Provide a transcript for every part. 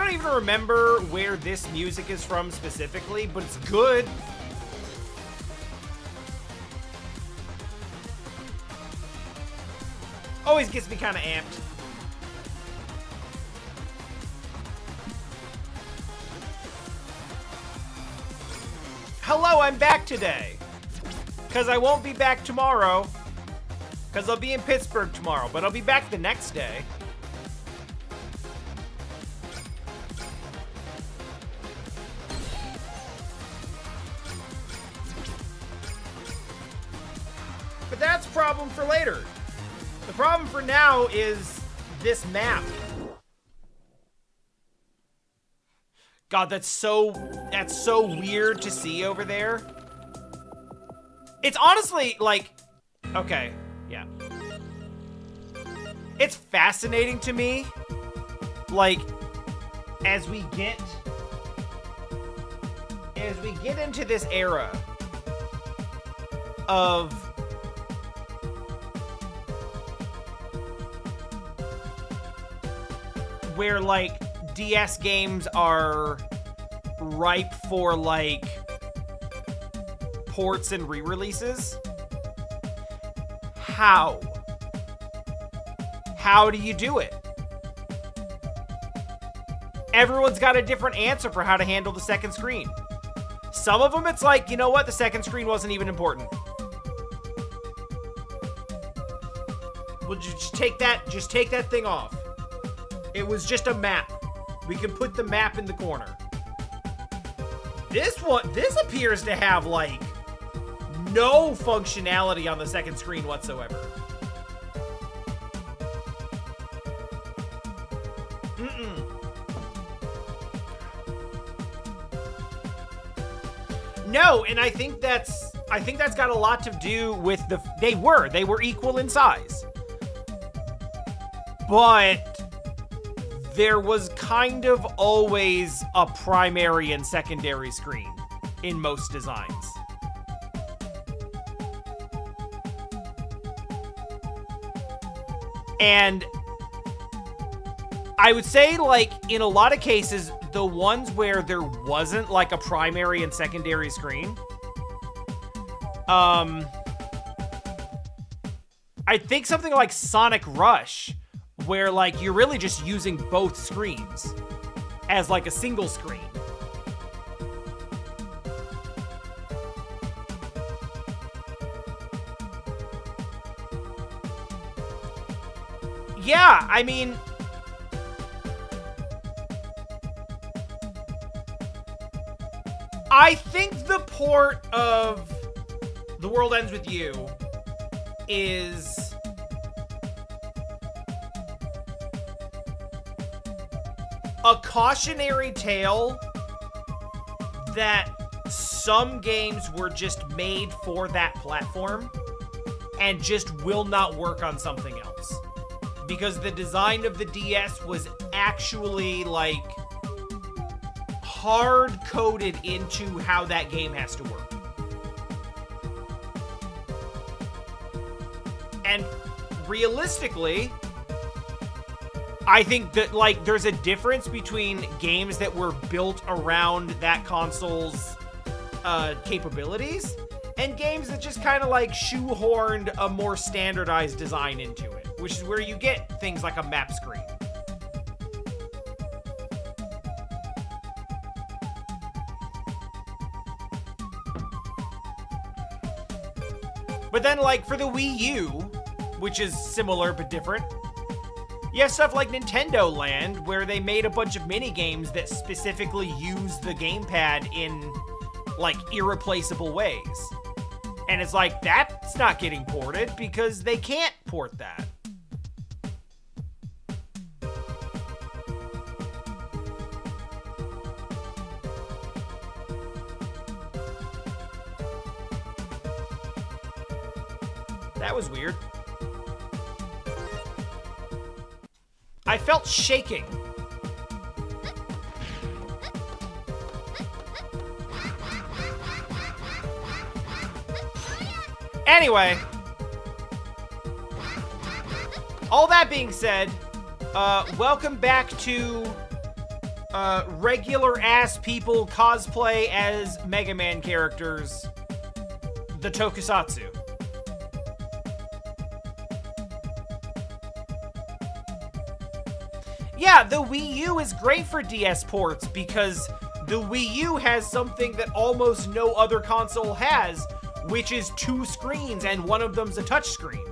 don't even remember where this music is from specifically, but it's good. Always gets me kind of amped. Hello, I'm back today. Because I won't be back tomorrow. Because I'll be in Pittsburgh tomorrow, but I'll be back the next day. But that's a problem for later. The problem for now is this map. God, that's so weird to see over there. It's honestly like, okay, yeah. It's fascinating to me, like, as we get into this era of where, like, DS games are ripe for, like, ports and re-releases. How? How do you do it? Everyone's got a different answer for how to handle the second screen. Some of them, it's like, you know what? The second screen wasn't even important. Well, just take that thing off. It was just a map. We can put the map in the corner. This appears to have, like, no functionality on the second screen whatsoever. No, and I think that's got a lot to do with they were equal in size. But there was kind of always a primary and secondary screen in most designs. And I would say, like, in a lot of cases, the ones where there wasn't, like, a primary and secondary screen, I think something like Sonic Rush, where, like, you're really just using both screens as, like, a single screen. Yeah, I mean, I think the port of The World Ends With You is a cautionary tale that some games were just made for that platform and just will not work on something else. Because the design of the DS was actually, like, hard-coded into how that game has to work. And realistically, I think that, like, there's a difference between games that were built around that console's capabilities and games that just kind of, like, shoehorned a more standardized design into it, which is where you get things like a map screen. But then, like, for the Wii U, which is similar but different, you have stuff like Nintendo Land, where they made a bunch of mini-games that specifically use the gamepad in, like, irreplaceable ways. And it's like, that's not getting ported because they can't port that. That was weird. I felt shaking. Anyway, all that being said, welcome back to regular ass people cosplay as Mega Man characters, the Tokusatsu. Yeah, the Wii U is great for DS ports because the Wii U has something that almost no other console has, which is 2 screens and one of them's a touchscreen.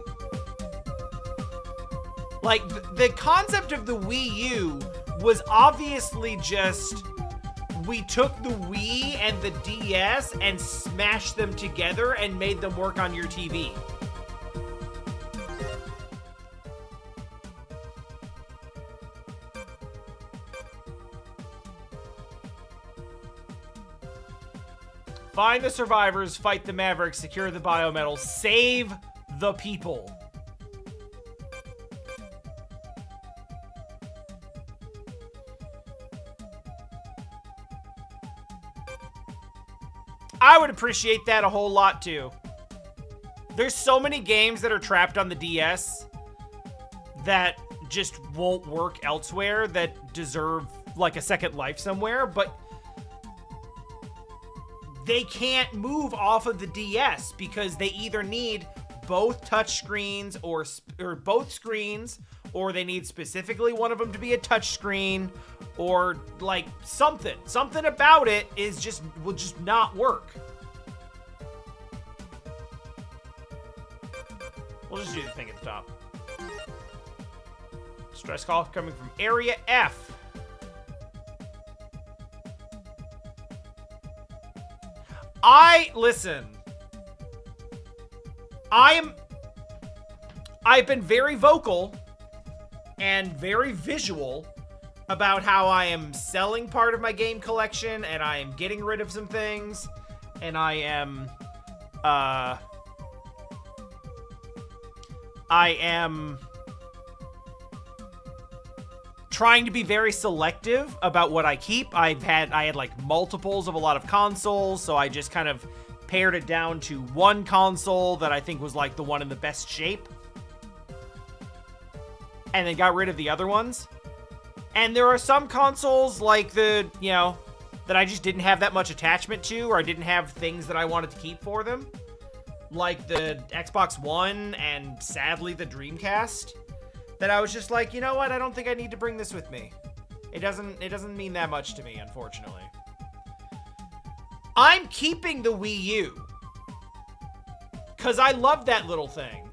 Like, the concept of the Wii U was obviously just, we took the Wii and the DS and smashed them together and made them work on your TV. Find the survivors, fight the Mavericks, secure the biometal, save the people. I would appreciate that a whole lot too. There's so many games that are trapped on the DS that just won't work elsewhere that deserve like a second life somewhere, but they can't move off of the DS because they either need both touch screens or both screens, or they need specifically one of them to be a touch screen, or like something about it will just not work. We'll just do the thing at the top. Stress call coming from Area F. Listen. I've been very vocal and very visual about how I am selling part of my game collection and I am getting rid of some things and I am trying to be very selective about what I keep. I had like multiples of a lot of consoles, so I just kind of pared it down to one console that I think was like the one in the best shape. And then got rid of the other ones. And there are some consoles like that I just didn't have that much attachment to, or I didn't have things that I wanted to keep for them. Like the Xbox One and sadly the Dreamcast. That I was just like, you know what? I don't think I need to bring this with me. It doesn't mean that much to me, unfortunately. I'm keeping the Wii U. Because I love that little thing.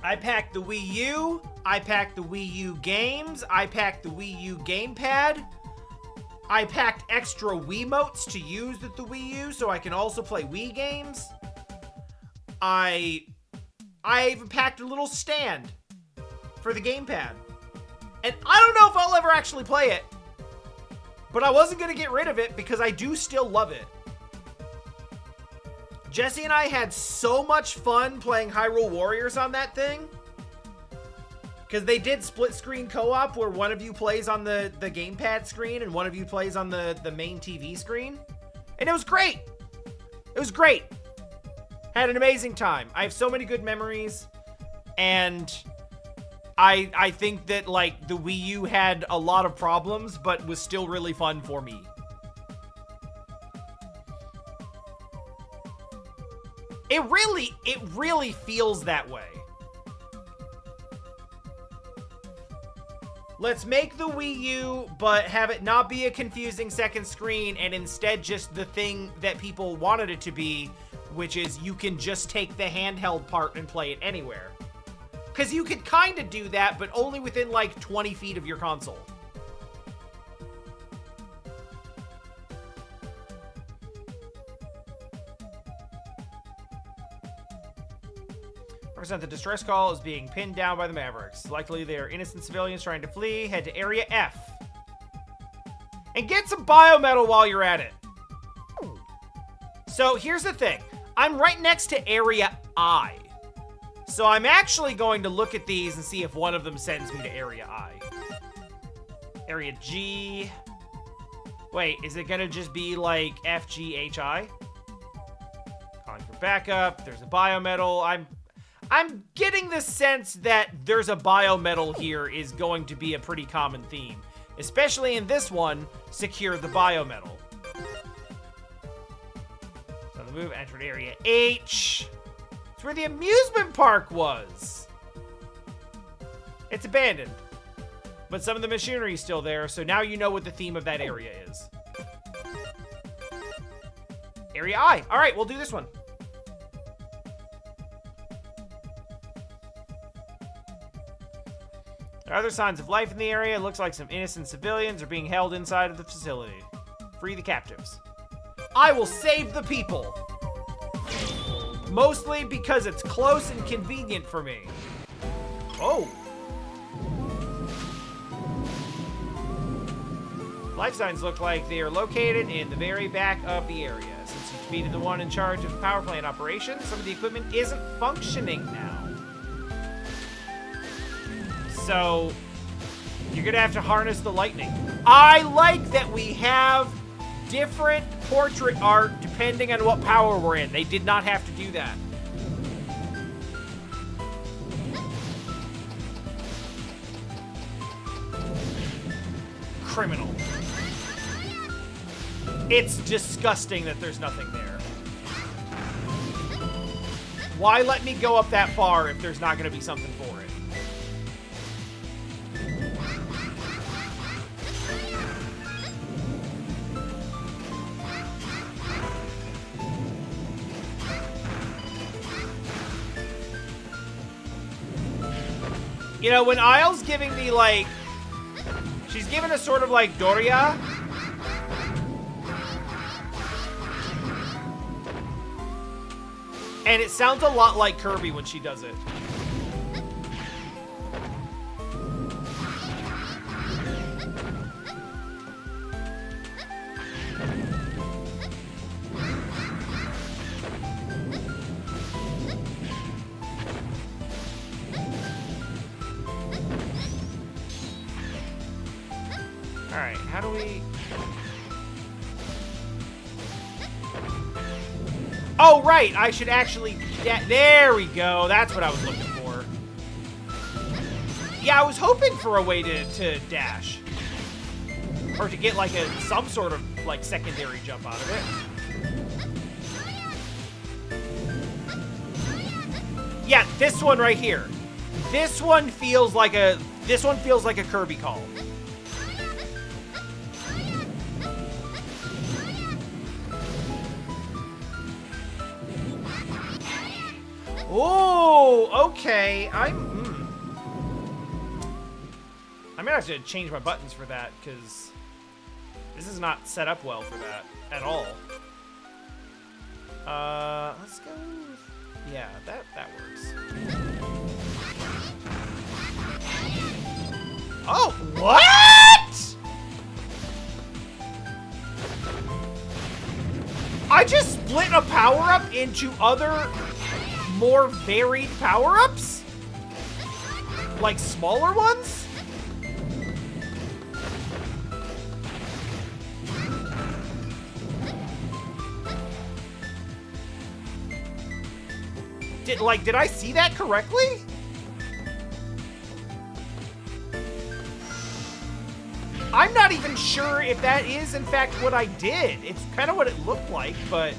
I packed the Wii U. I packed the Wii U games. I packed the Wii U gamepad. I packed extra Wiimotes to use with the Wii U so I can also play Wii games. I even packed a little stand for the gamepad. And I don't know if I'll ever actually play it. But I wasn't going to get rid of it because I do still love it. Jesse and I had so much fun playing Hyrule Warriors on that thing. Because they did split screen co-op where one of you plays on the gamepad screen and one of you plays on the main TV screen. And it was great. It was great. Had an amazing time. I have so many good memories. And I think that like the Wii U had a lot of problems, but was still really fun for me. It really feels that way. Let's make the Wii U, but have it not be a confusing second screen, and instead just the thing that people wanted it to be, which is you can just take the handheld part and play it anywhere. Because you could kind of do that, but only within like 20 feet of your console. Represent the distress call is being pinned down by the Mavericks. Likely they are innocent civilians trying to flee. Head to Area F. And get some biometal while you're at it. So here's the thing. I'm right next to Area I. So I'm actually going to look at these and see if one of them sends me to Area I. Area G. Wait, is it going to just be like F, G, H, I? Calling for backup. There's a biometal. I'm getting the sense that there's a biometal here is going to be a pretty common theme. Especially in this one, secure the biometal. So the move entered area H. It's where the amusement park was. It's abandoned. But some of the machinery is still there, so now you know what the theme of that area is. Area I. All right, we'll do this one. There are other signs of life in the area. It looks like some innocent civilians are being held inside of the facility. Free the captives. I will save the people. Mostly because it's close and convenient for me. Oh. Life signs look like they are located in the very back of the area. Since you defeated the one in charge of the power plant operations, some of the equipment isn't functioning now. So, you're gonna have to harness the lightning. I like that we have different portrait art depending on what power we're in. They did not have to do that. Criminal. It's disgusting that there's nothing there. Why let me go up that far if there's not gonna be something for it? You know, when Isle's giving me, like... She's giving a sort of, like, Doria. And it sounds a lot like Kirby when she does it. Alright, how do we... Oh, right! I should actually... There we go! That's what I was looking for. Yeah, I was hoping for a way to dash. Or to get, like, some sort of, like, secondary jump out of it. Yeah, this one right here. This one feels like a Kirby call. Oh, okay. I'm gonna have to change my buttons for that because this is not set up well for that at all. Let's go. Yeah, that works. Oh, what? I just split a power-up into other more varied power-ups? Like smaller ones? Did I see that correctly? I'm not even sure if that is in fact what I did. It's kind of what it looked like, but...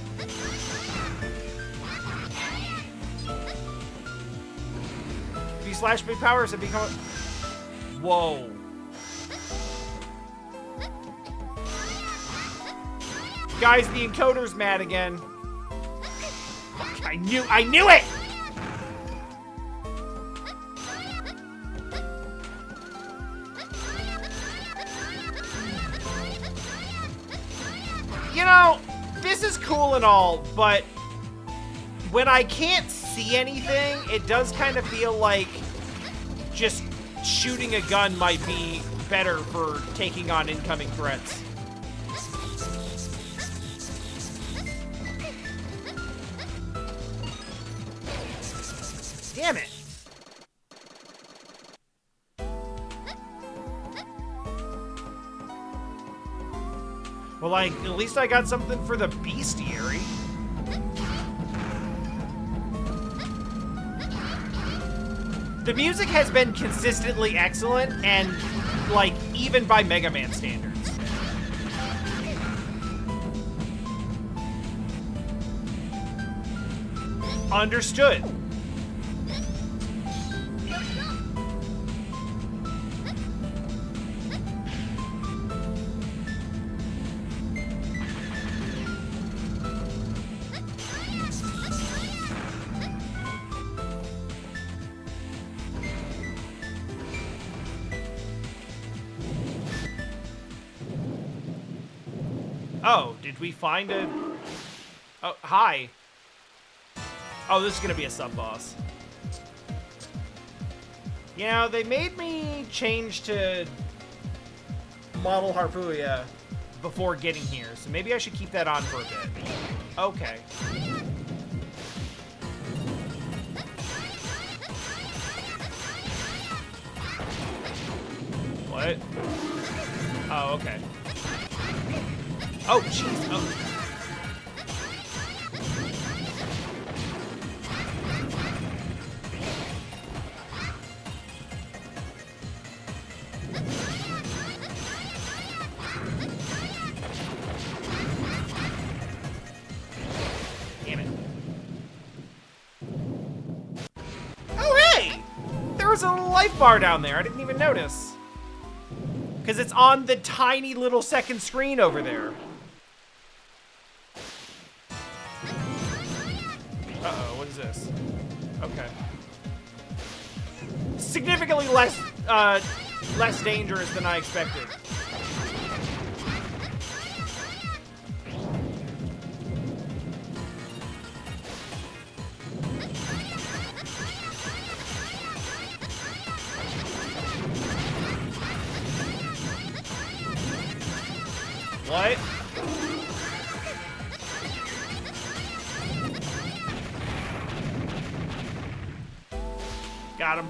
Slash big powers have become... Whoa. Guys, the encoder's mad again. Fuck, I knew it! You know, this is cool and all, but when I can't see anything, it does kind of feel like just shooting a gun might be better for taking on incoming threats. Damn it. Well, like, at least I got something for the bestiary. The music has been consistently excellent and, like, even by Mega Man standards. Understood. Oh, did we find a... Oh, hi. Oh, this is gonna be a sub-boss. You know, they made me change to Model Harpuya before getting here, so maybe I should keep that on for a bit. Okay. What? Oh, okay. Oh, jeez. Oh. Damn it. Oh, hey! There was a life bar down there. I didn't even notice. Because it's on the tiny little second screen over there. Uh-oh, what is this? Okay. Significantly less dangerous than I expected. What? Got him.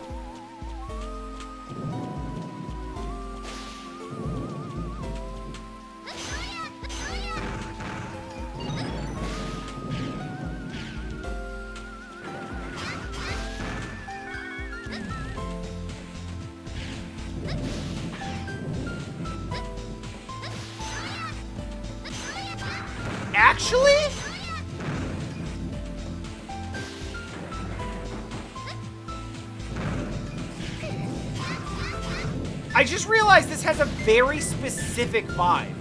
Actually? I just realized this has a very specific vibe.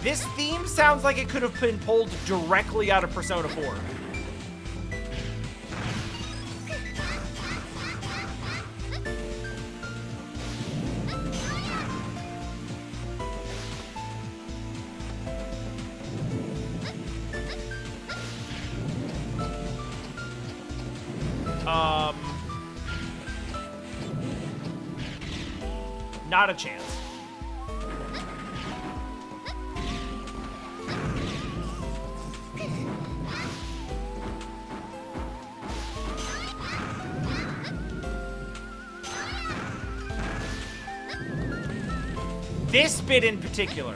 This theme sounds like it could have been pulled directly out of Persona 4. Not a chance. This bit in particular.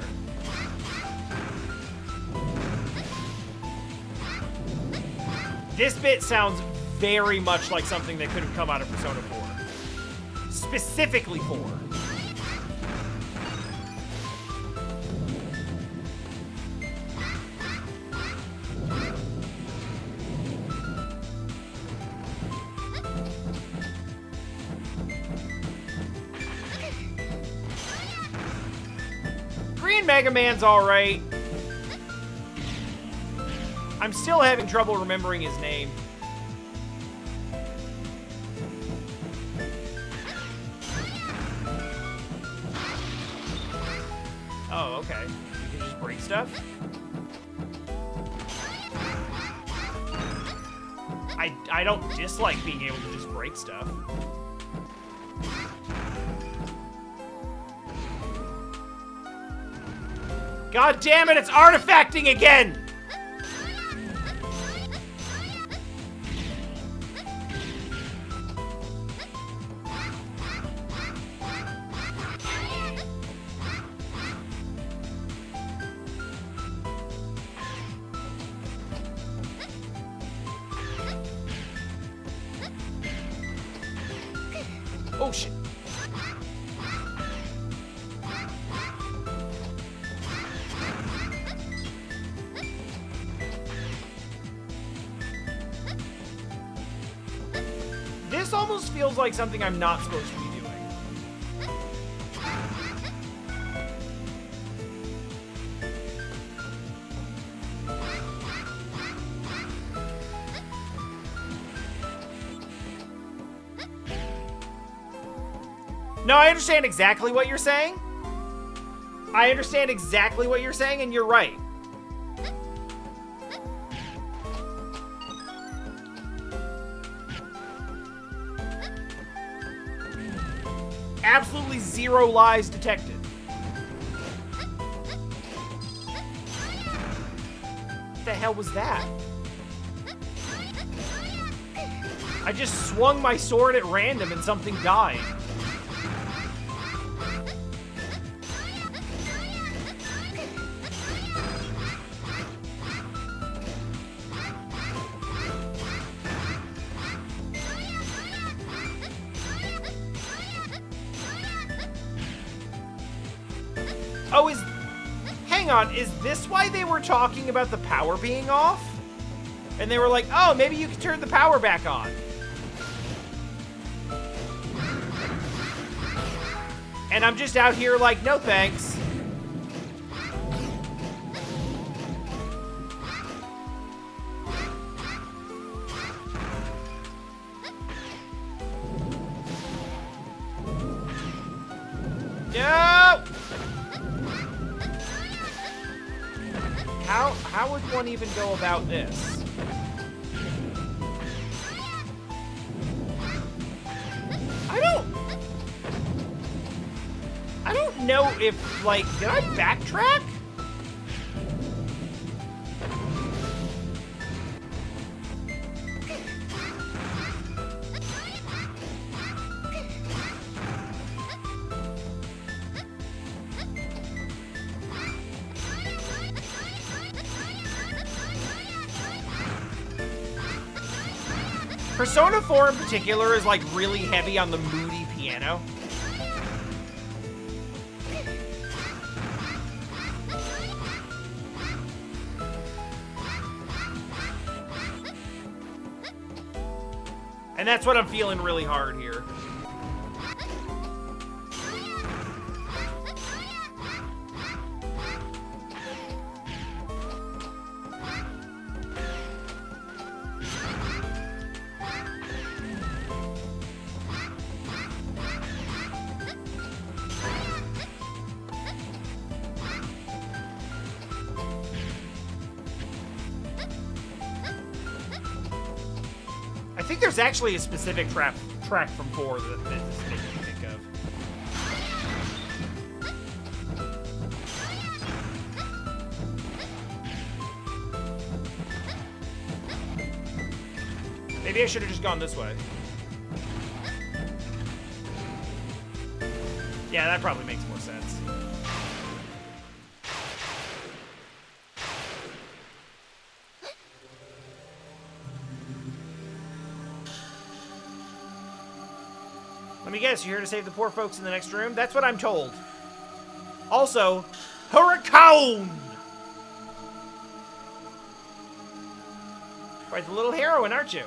This bit sounds very much like something that could have come out of Persona 4. Specifically 4. Green Mega Man's alright. I'm still having trouble remembering his name. Oh, okay. You can just break stuff? I don't dislike being able to just break stuff. God damn it, it's artifacting again! Oh, shit. This almost feels like something I'm not supposed to be doing. No, I understand exactly what you're saying. I understand exactly what you're saying, and you're right. Absolutely zero lies detected. What the hell was that? I just swung my sword at random and something died. Oh, hang on, is this why they were talking about the power being off? And they were like, oh, maybe you can turn the power back on. And I'm just out here like, no thanks. No! How would one even go about this? I don't know if, like, did I backtrack? Persona 4 in particular is like really heavy on the moody piano. And that's what I'm feeling really hard here. I think there's actually a specific track from 4 that this is making me think of. Maybe I should have just gone this way. Yeah, that probably makes more sense. Let me guess, you're here to save the poor folks in the next room? That's what I'm told. Also, Hurricane! Quite the little heroine, aren't you?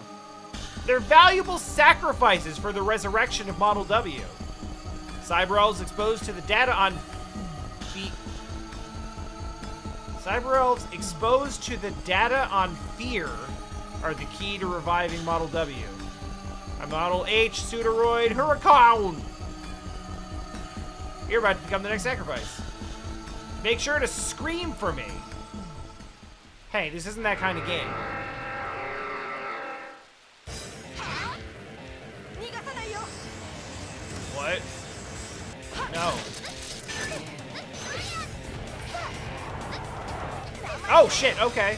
They're valuable sacrifices for the resurrection of Model W. Cyber Elves exposed to the data on Cyber Elves exposed to the data on fear are the key to reviving Model W. I'm Model H, Pseudoroid, Hurricane! You're about to become the next sacrifice. Make sure to scream for me. Hey, this isn't that kind of game. What? No. Oh shit, okay.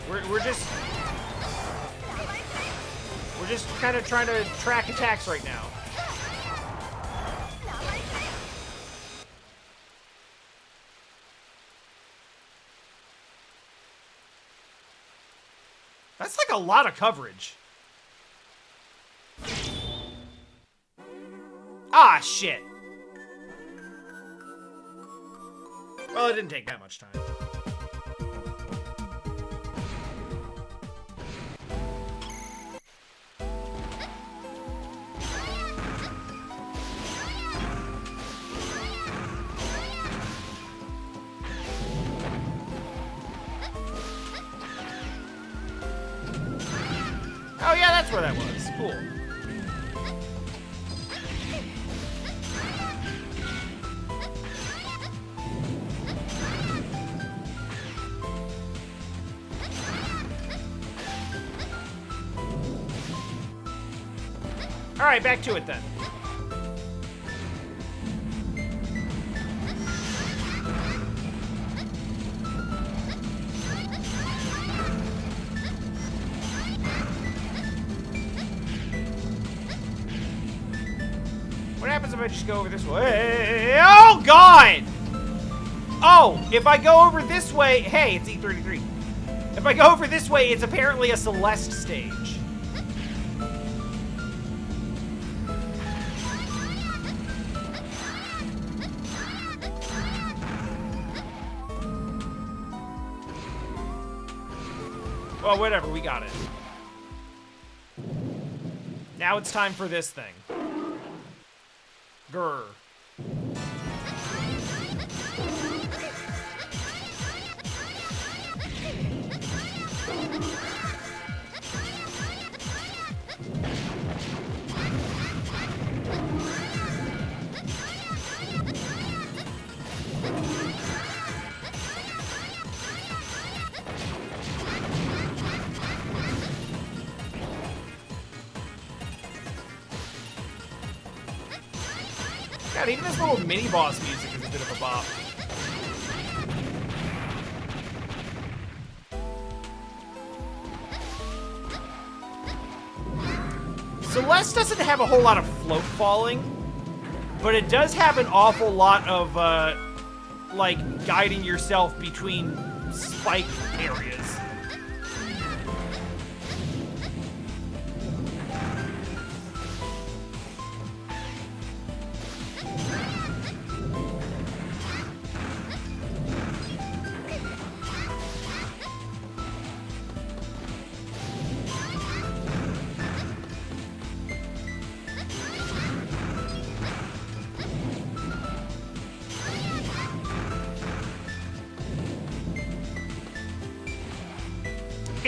We're just kind of trying to track attacks right now. That's like a lot of coverage. Ah, shit. Well, it didn't take that much time. Oh yeah, that's where that was. Cool. All right, back to it then. What happens if I just go over this way? Oh, God! Oh, if I go over this way... Hey, it's E33. If I go over this way, it's apparently a Celeste stage. Well, whatever, we got it. Now it's time for this thing. Grr. God, even this little mini-boss music is a bit of a bop. Celeste doesn't have a whole lot of float falling, but it does have an awful lot of, like, guiding yourself between spike areas.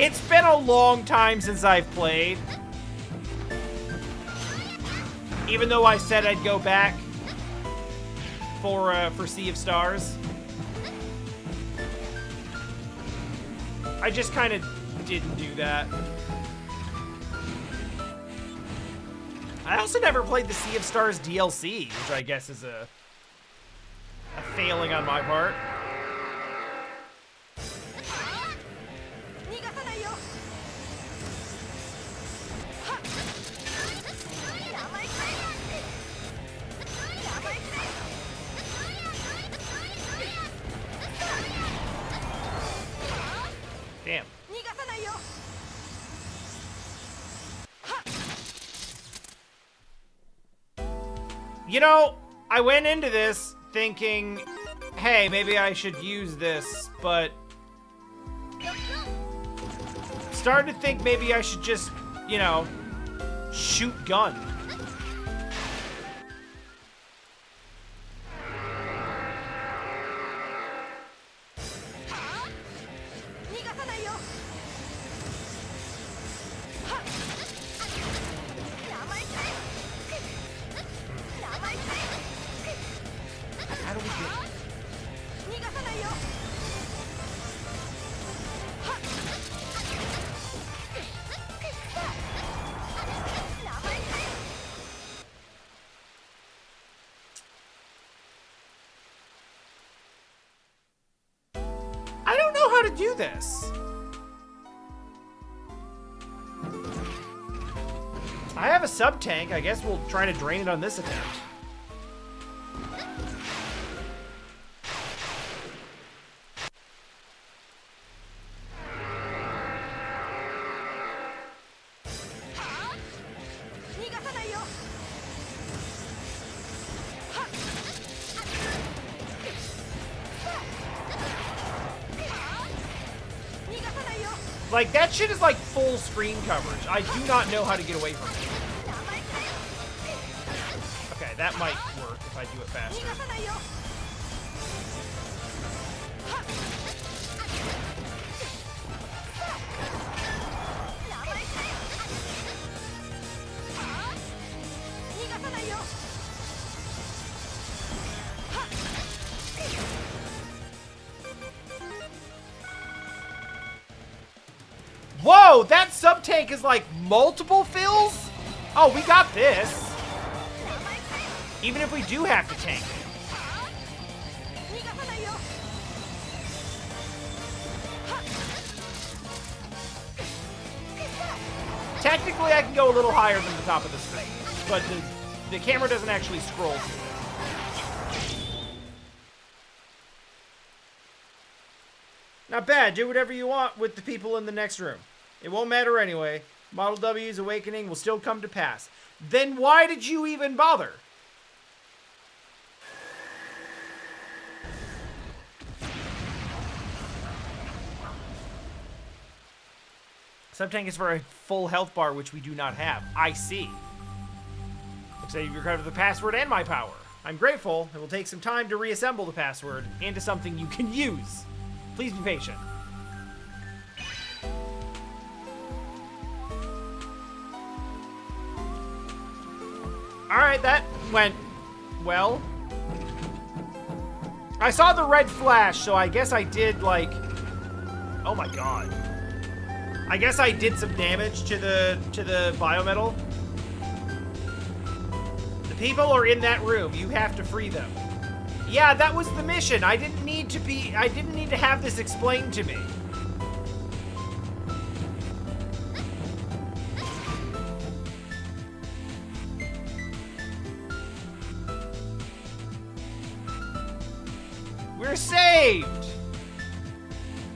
It's been a long time since I've played. Even though I said I'd go back for Sea of Stars. I just kind of didn't do that. I also never played the Sea of Stars DLC, which I guess is a failing on my part. Damn. You know, I went into this thinking, hey, maybe I should use this, but started to think maybe I should just, you know, shoot gun. How do we get... I don't know how to do this. I have a sub-tank. I guess we'll try to drain it on this attempt. Like, that shit is like full screen coverage. I do not know how to get away from it. Okay, that might work if I do it faster. Whoa, that sub-tank is like multiple fills? Oh, we got this. Even if we do have to tank it. Technically, I can go a little higher than the top of the screen, but the camera doesn't actually scroll to it. Not bad. Do whatever you want with the people in the next room. It won't matter anyway. Model W's awakening will still come to pass. Then why did you even bother? Sub-tank is for a full health bar, which we do not have. I see. Looks like you've recovered the password and my power. I'm grateful. It will take some time to reassemble the password into something you can use. Please be patient. Alright, that went well. I saw the red flash, so I guess I did, like... Oh my god. I guess I did some damage to the biometal. The people are in that room. You have to free them. Yeah, that was the mission. I didn't need to have this explained to me. We're saved!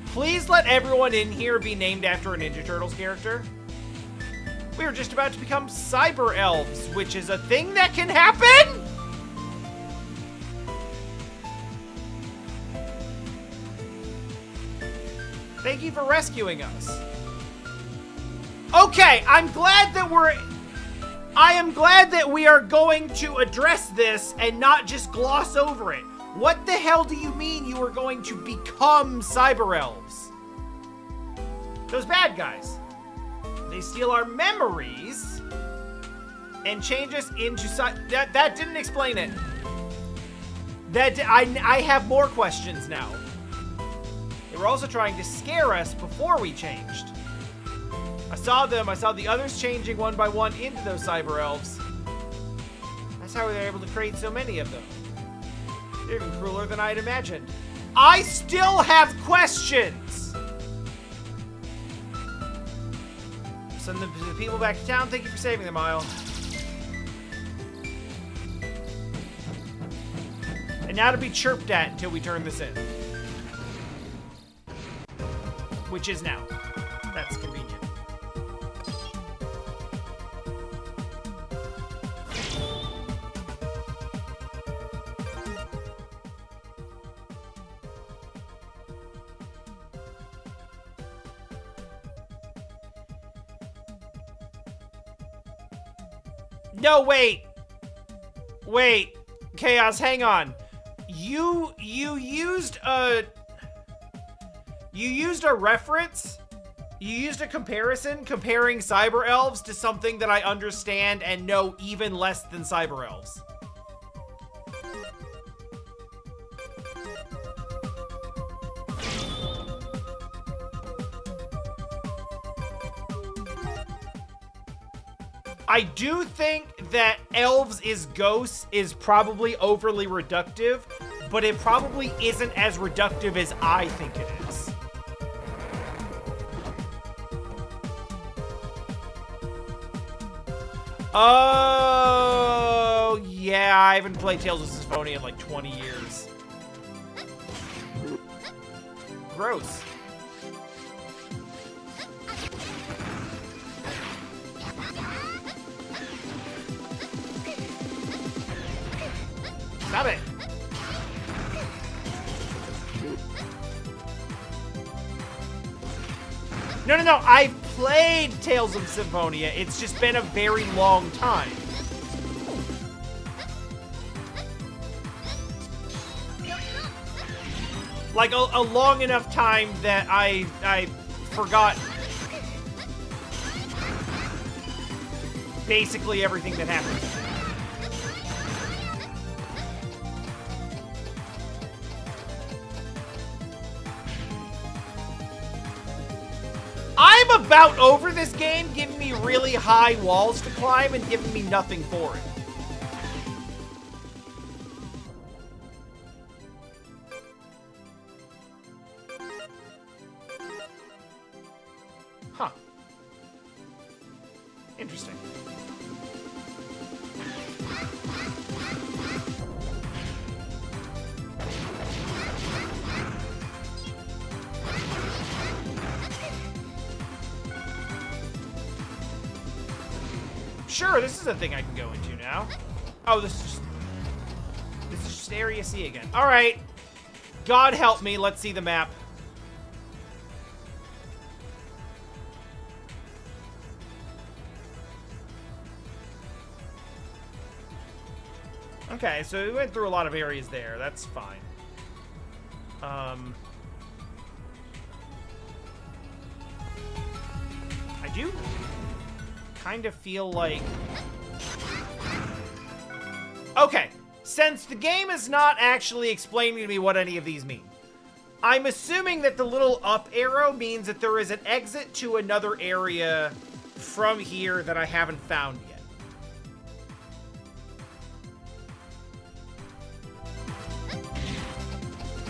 Please let everyone in here be named after a Ninja Turtles character. We are just about to become cyber elves, which is a thing that can happen? Thank you for rescuing us. Okay, I am glad that we are going to address this and not just gloss over it. What the hell do you mean you are going to become cyber elves? Those bad guys. They steal our memories and change us into that didn't explain it. I have more questions now. They were also trying to scare us before we changed. I saw them. I saw the others changing one by one into those cyber elves. That's how we were able to create so many of them. They're even crueler than I'd imagined. I still have questions! Send the people back to town. Thank you for saving them, Isle. And now to be chirped at until we turn this in. Which is now. That's convenient. No, wait. Wait. Chaos, hang on. You used a reference? You used a comparison comparing cyber elves to something that I understand and know even less than cyber elves. I do think that elves is ghosts is probably overly reductive, but it probably isn't as reductive as I think it is. Oh, yeah, I haven't played Tales of Symphonia in like 20 years. Gross. Stop it. No, no, no. I've played Tales of Symphonia. It's just been a very long time. Like a long enough time that I forgot basically everything that happened. I'm about over this game giving me really high walls to climb and giving me nothing for it. Huh. Interesting. Sure, this is a thing I can go into now. Oh, this is just Area C again. All right. God help me. Let's see the map. Okay, so we went through a lot of areas there. That's fine. I do kind of feel like... Okay, since the game is not actually explaining to me what any of these mean, I'm assuming that the little up arrow means that there is an exit to another area from here that I haven't found yet.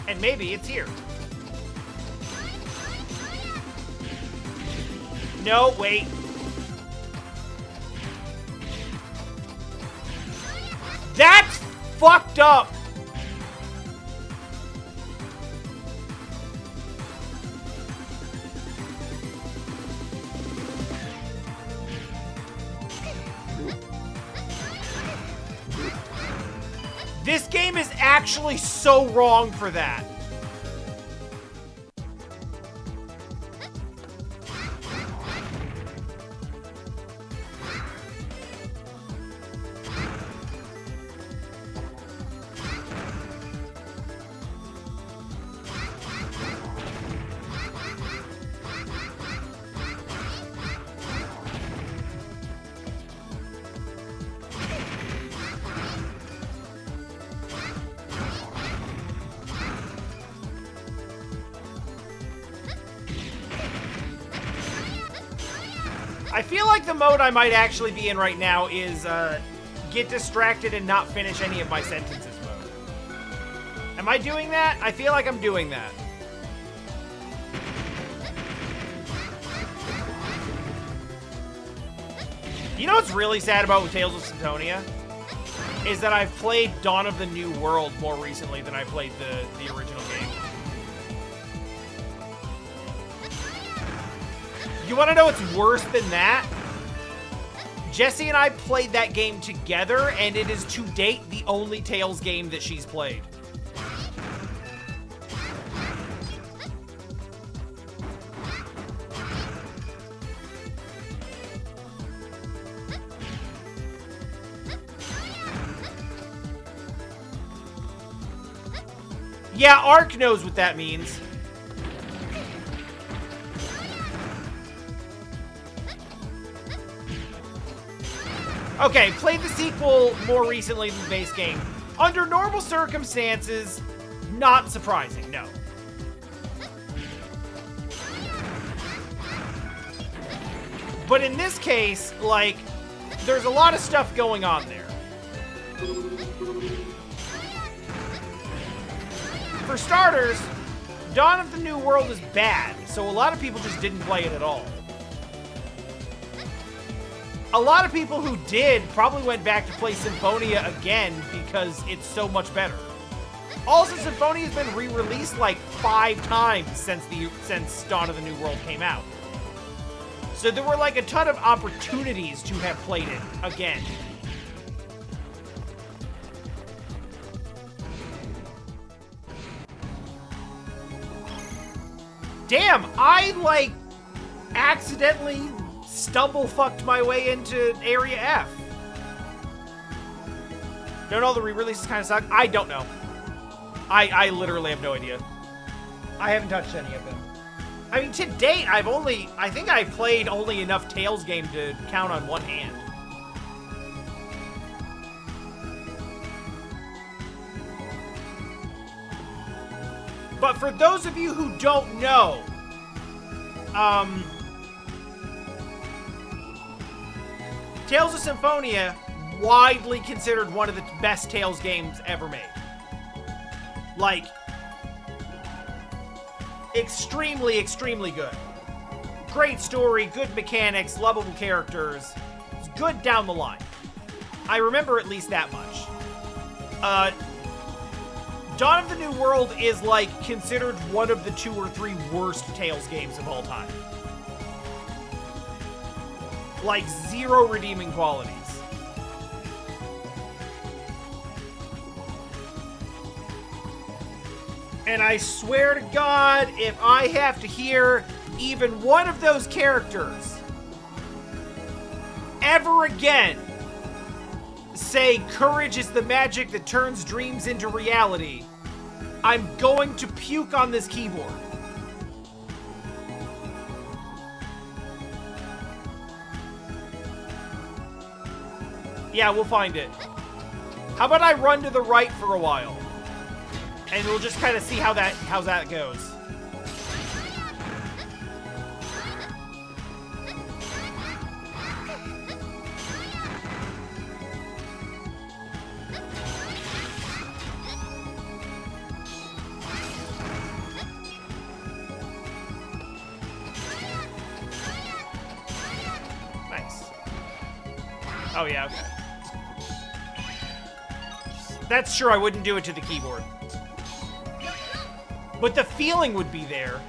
And maybe it's here. No, wait. That's fucked up. This game is actually so wrong for that. I feel like the mode I might actually be in right now is get distracted and not finish any of my sentences mode. Am I doing that? I feel like I'm doing that. You know what's really sad about Tales of Symphonia? Is that I've played Dawn of the New World more recently than I played the original game. You want to know what's worse than that? Jessie and I played that game together, and it is to date the only Tales game that she's played. Yeah, Ark knows what that means. Okay, played the sequel more recently than the base game. Under normal circumstances, not surprising, no. But in this case, like, there's a lot of stuff going on there. For starters, Dawn of the New World is bad, so a lot of people just didn't play it at all. A lot of people who did probably went back to play Symphonia again because it's so much better. Also, Symphonia has been re-released like 5 times since Dawn of the New World came out. So there were like a ton of opportunities to have played it again. Damn, I like accidentally stumble fucked my way into Area F. Don't all the re-releases kind of suck? I don't know. I literally have no idea. I haven't touched any of them. I mean, to date, I think I've played only enough Tales game to count on one hand. But for those of you who don't know, Tales of Symphonia, widely considered one of the best Tales games ever made. Like, extremely, extremely good. Great story, good mechanics, lovable characters. It's good down the line. I remember at least that much. Dawn of the New World is, like, considered one of the 2 or 3 worst Tales games of all time. Like, 0 redeeming qualities. And I swear to God, if I have to hear even one of those characters ever again say courage is the magic that turns dreams into reality, I'm going to puke on this keyboard. Yeah, we'll find it. How about I run to the right for a while? And we'll just kind of see how that goes. Nice. Oh yeah, okay. That's true, I wouldn't do it to the keyboard. But the feeling would be there.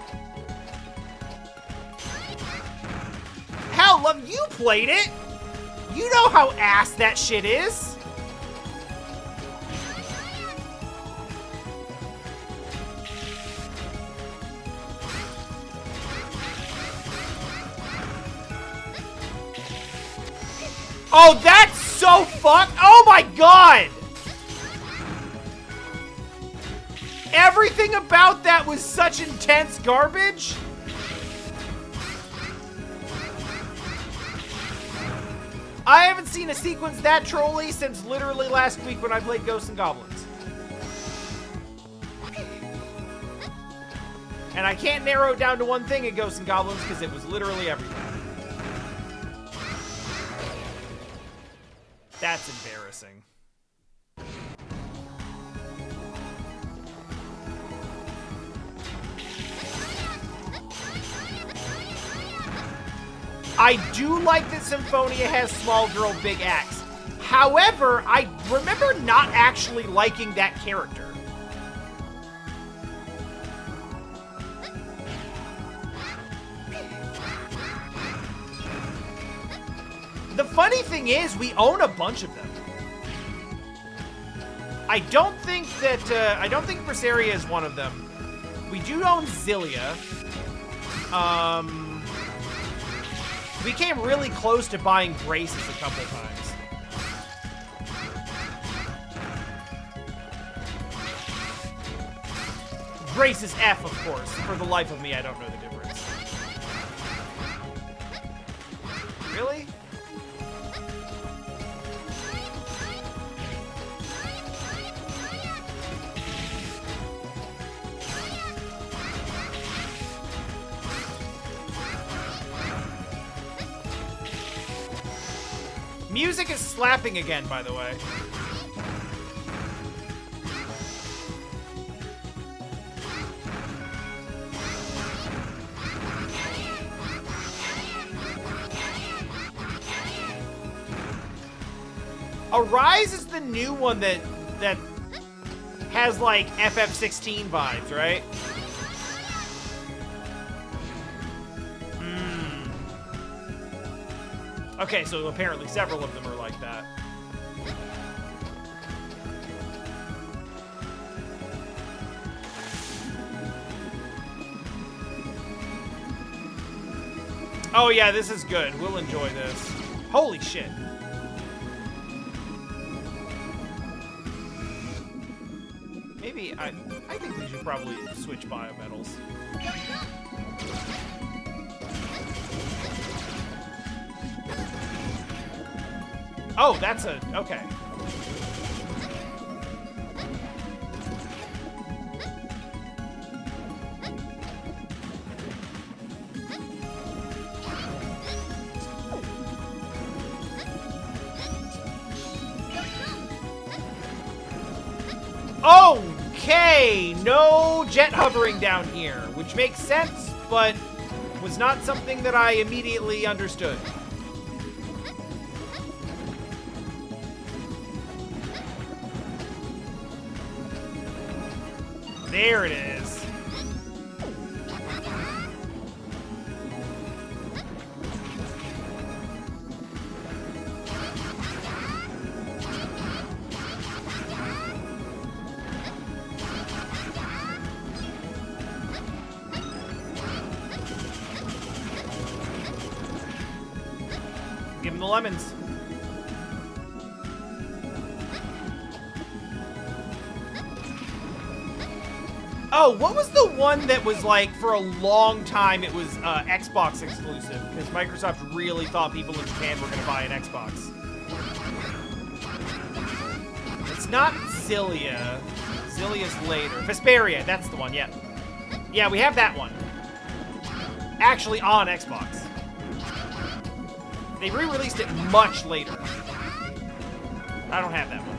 Hell, love, you played it! You know how ass that shit is! Oh, that's so fucked! Oh my god! Everything about that was such intense garbage. I haven't seen a sequence that trolly since literally last week when I played Ghosts and Goblins. And I can't narrow it down to one thing in Ghosts and Goblins because it was literally everything. That's embarrassing. I do like that Symphonia has Small Girl, Big Axe. However, I remember not actually liking that character. The funny thing is, we own a bunch of them. I don't think Berseria is one of them. We do own Xillia. We came really close to buying Graces a couple times. Grace is F, of course. For the life of me, I don't know the difference. Really? Music is slapping again, by the way. Arise is the new one that has like FF16 vibes, right? Okay, so apparently several of them are like that. Oh yeah, this is good. We'll enjoy this. Holy shit. Maybe I think we should probably switch biometals. Oh, that's a okay. Okay, no jet hovering down here, which makes sense, but was not something that I immediately understood. There it is. Give him the lemons. Oh, what was the one that was like, for a long time, it was Xbox exclusive? Because Microsoft really thought people in Japan were going to buy an Xbox. It's not Xillia. Xillia's later. Vesperia, that's the one, yeah. Yeah, we have that one. Actually on Xbox. They re-released it much later. I don't have that one.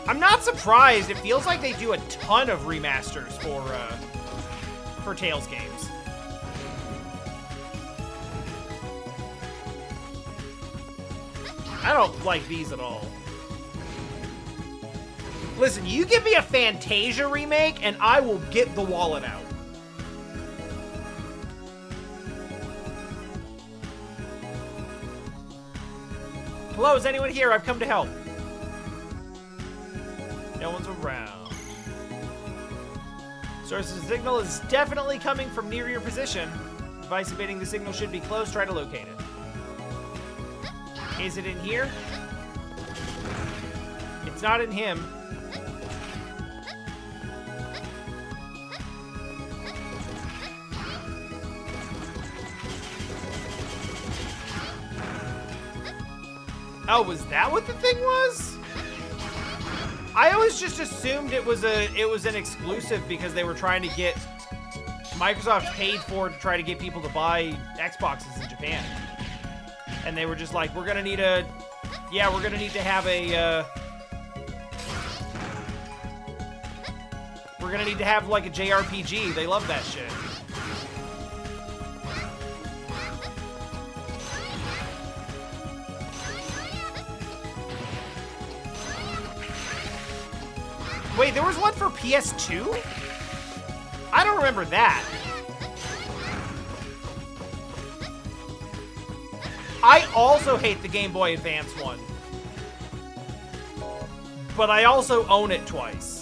I'm not surprised. It feels like they do a ton of remasters for Tales games. I don't like these at all. Listen, you give me a Fantasia remake and I will get the wallet out. Hello, is anyone here? I've come to help. No one's around. Source of the signal is definitely coming from near your position. Device emitting the signal should be close. Try to locate it. Is it in here? It's not in him. Oh, was that what the thing was? I always just assumed it was an exclusive because they were trying to get Microsoft paid for to try to get people to buy Xboxes in Japan. And they were just like, we're gonna need to have like a JRPG. They love that shit. Wait, there was one for PS2? I don't remember that. I also hate the Game Boy Advance one. But I also own it twice.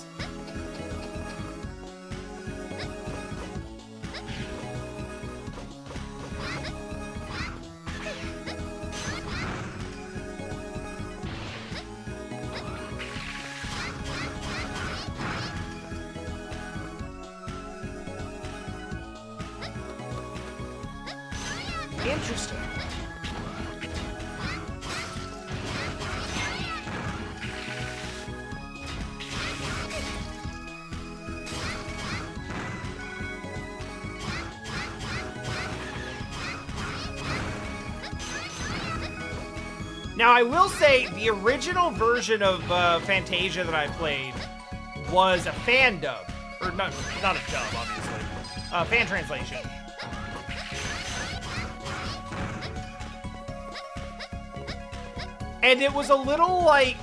Interesting. Now, I will say the original version of Fantasia that I played was a fan dub. Or not a dub, obviously. Fan translation. And it was a little like...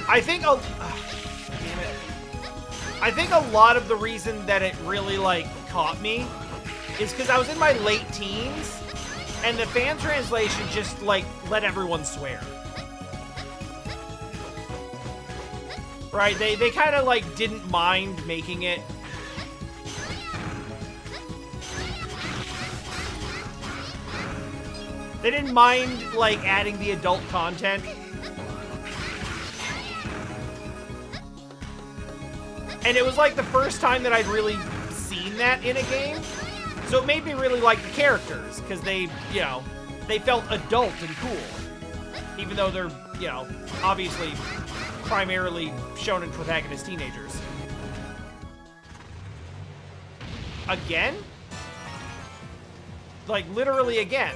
I think a lot of the reason that it really, like, caught me is because I was in my late teens, And the fan translation just, like, let everyone swear. Right? They kind of, like, didn't mind making it. They didn't mind, like, adding the adult content. And it was, like, the first time that I'd really seen that in a game. So it made me really like the characters, because they, you know, they felt adult and cool. Even though they're, you know, obviously primarily shonen protagonist teenagers. Again? Like, literally again.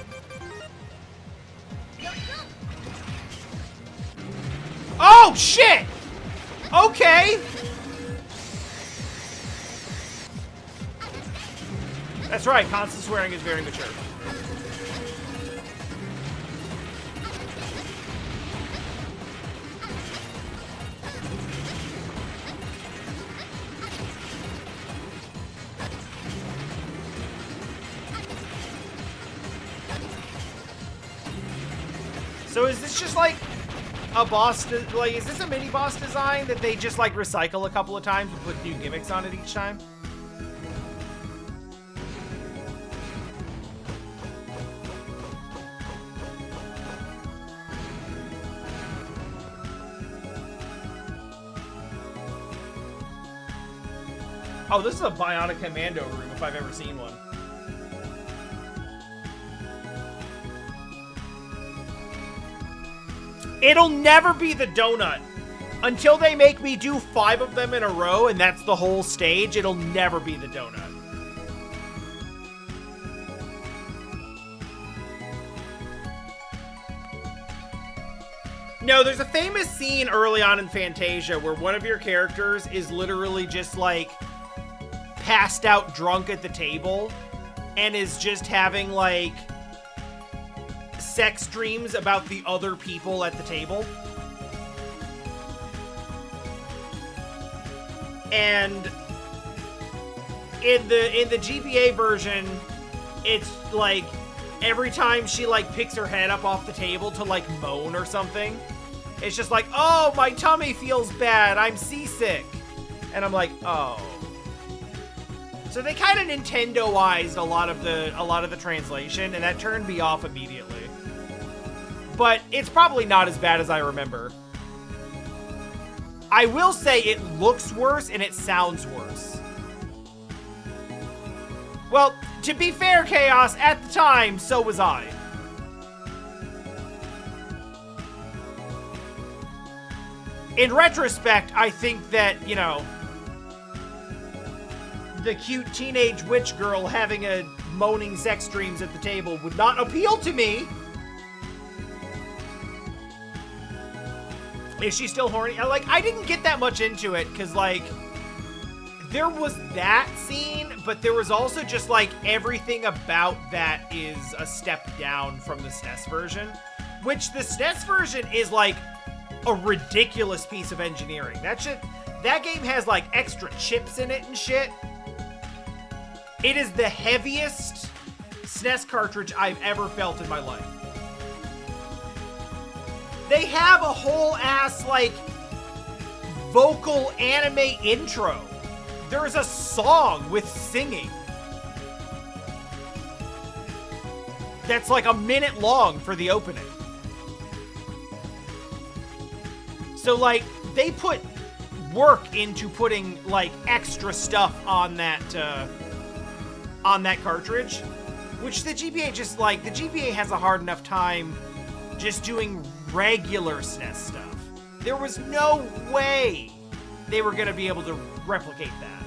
Oh, shit! Okay! That's right, constant swearing is very mature. So is this just like a boss, like, is this a mini boss design that they just like recycle a couple of times and put new gimmicks on it each time? Oh, this is a Bionic Commando room if I've ever seen one. It'll never be the donut. Until they make me do 5 of them in a row and that's the whole stage, it'll never be the donut. No, there's a famous scene early on in Fantasia where one of your characters is literally just like passed out drunk at the table and is just having like sex dreams about the other people at the table. And in the GBA version, it's like every time she like picks her head up off the table to like moan or something, it's just like, oh, my tummy feels bad, I'm seasick. And I'm like, oh. So they kind of Nintendo-ized a lot of the translation, and that turned me off immediately. But it's probably not as bad as I remember. I will say it looks worse and it sounds worse. Well, to be fair, Chaos, at the time, so was I. In retrospect, I think that, you know, the cute teenage witch girl having a moaning sex dreams at the table would not appeal to me. Is she still horny? I didn't get that much into it, because, like, there was that scene, but there was also just, like, everything about that is a step down from the SNES version, which the SNES version is, like, a ridiculous piece of engineering. That game has, like, extra chips in it and shit. It is the heaviest SNES cartridge I've ever felt in my life. They have a whole ass, like, vocal anime intro. There's a song with singing that's like a minute long for the opening. So, like, they put work into putting, like, extra stuff on that cartridge, which the GBA just, like, the GBA has a hard enough time just doing regular SNES stuff. There was no way they were going to be able to replicate that.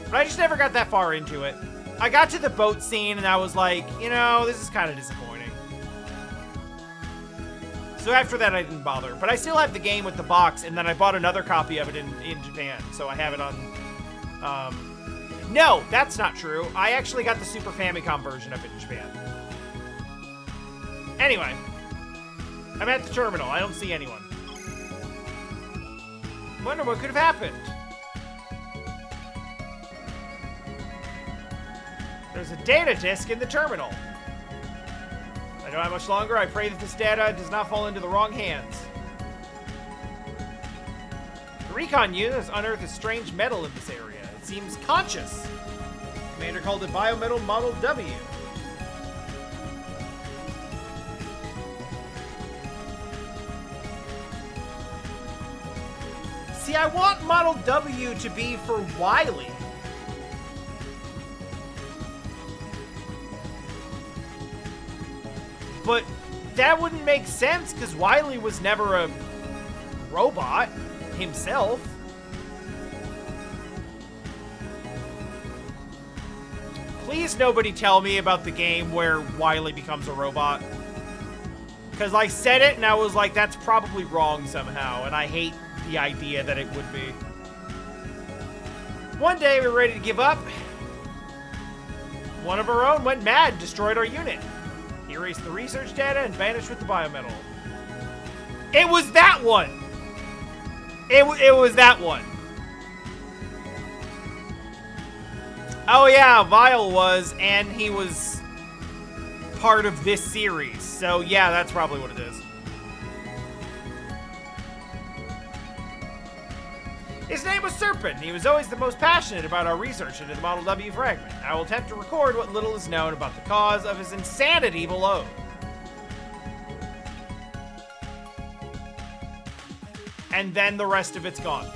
But I just never got that far into it. I got to the boat scene and I was like, you know, this is kind of disappointing. So after that, I didn't bother. But I still have the game with the box, and then I bought another copy of it in Japan. So I have it on... No, that's not true. I actually got the Super Famicom version of it in Japan. Anyway, I'm at the terminal. I don't see anyone. Wonder what could have happened. There's a data disk in the terminal. I don't have much longer. I pray that this data does not fall into the wrong hands. The recon unit has unearthed a strange metal in this area. It seems conscious. Commander called it Biometal Model W. See, I want Model W to be for Wily. But that wouldn't make sense because Wily was never a robot himself. Please nobody tell me about the game where Wily becomes a robot. Because I said it and I was like, that's probably wrong somehow. And I hate the idea that it would be. One day we were ready to give up. One of our own went mad, destroyed our unit. He erased the research data and vanished with the biometal. It was that one! It was that one. Oh yeah, Vile was, and he was part of this series. So yeah, that's probably what it is. His name was Serpent. He was always the most passionate about our research into the Model W fragment. I will attempt to record what little is known about the cause of his insanity below. And then the rest of it's gone.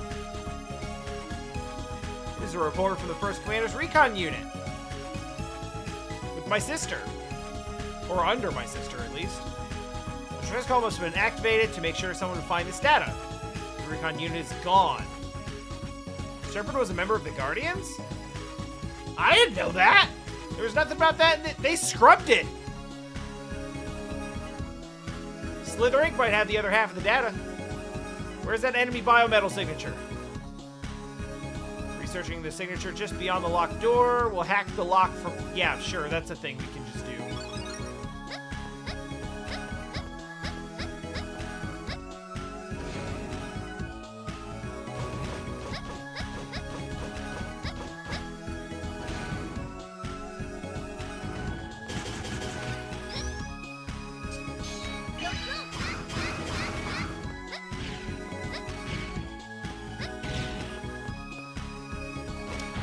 This is a report from the 1st Commander's Recon Unit. With my sister. Or under my sister, at least. The stress call must have been activated to make sure someone would find this data. The Recon Unit is gone. Serpent was a member of the Guardians? I didn't know that! There was nothing about that, and they scrubbed it! Slither Inc. might have the other half of the data. Where's that enemy biometal signature? Researching the signature just beyond the locked door. We'll hack the lock from... Yeah, sure, that's a thing we can just do.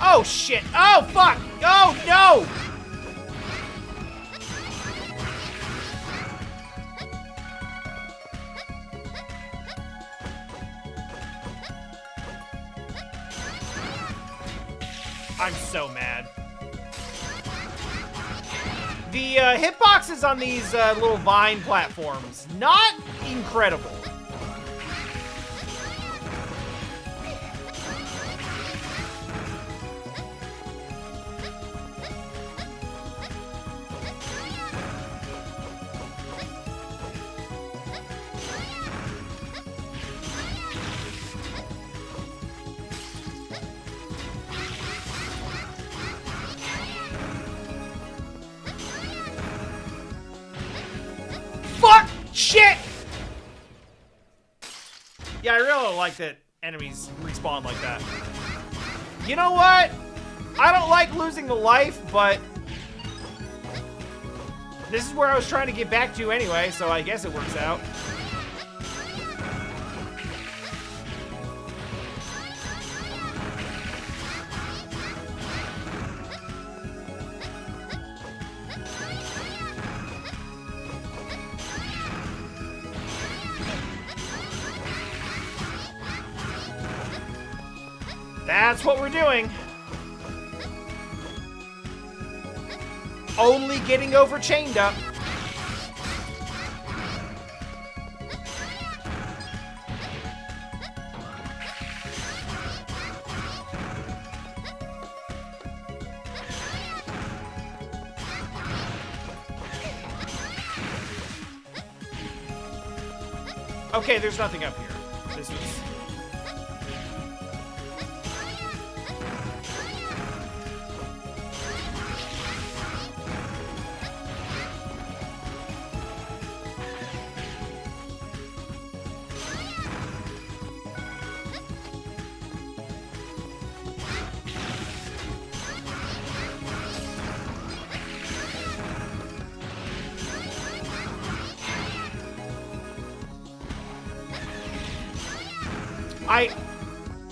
Oh, shit. Oh, fuck. Oh, no. I'm so mad. The hitboxes on these little vine platforms, not incredible. Fuck! Shit! Yeah, I really don't like that enemies respawn like that. You know what? I don't like losing the life, but this is where I was trying to get back to anyway, so I guess it works out. That's what we're doing. Only getting over chained up. Okay, there's nothing up here. This was...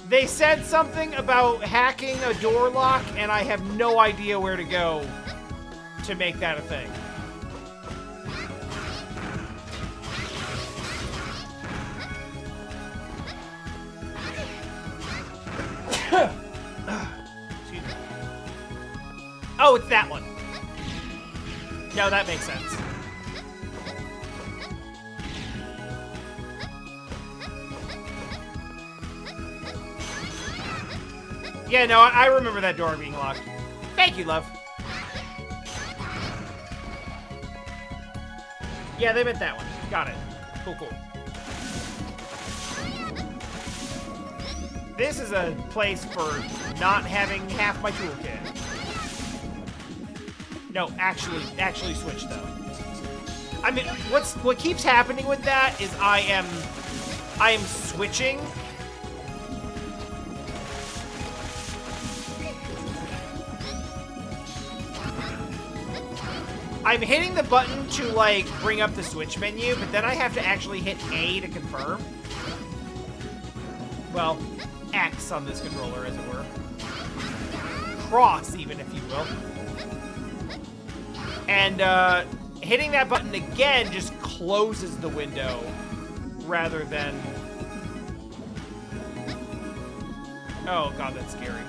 They said something about hacking a door lock, and I have no idea where to go to make that a thing. Excuse me. Oh, it's that one. No, that makes sense. Yeah, no, I remember that door being locked. Thank you, love. Yeah, they meant that one. Got it. Cool, cool. This is a place for not having half my toolkit. No, actually switch though. I mean, what keeps happening with that is I am switching. I'm hitting the button to, like, bring up the switch menu, but then I have to actually hit A to confirm. Well, X on this controller, as it were. Cross, even, if you will. And, hitting that button again just closes the window, rather than... Oh, God, that's scary.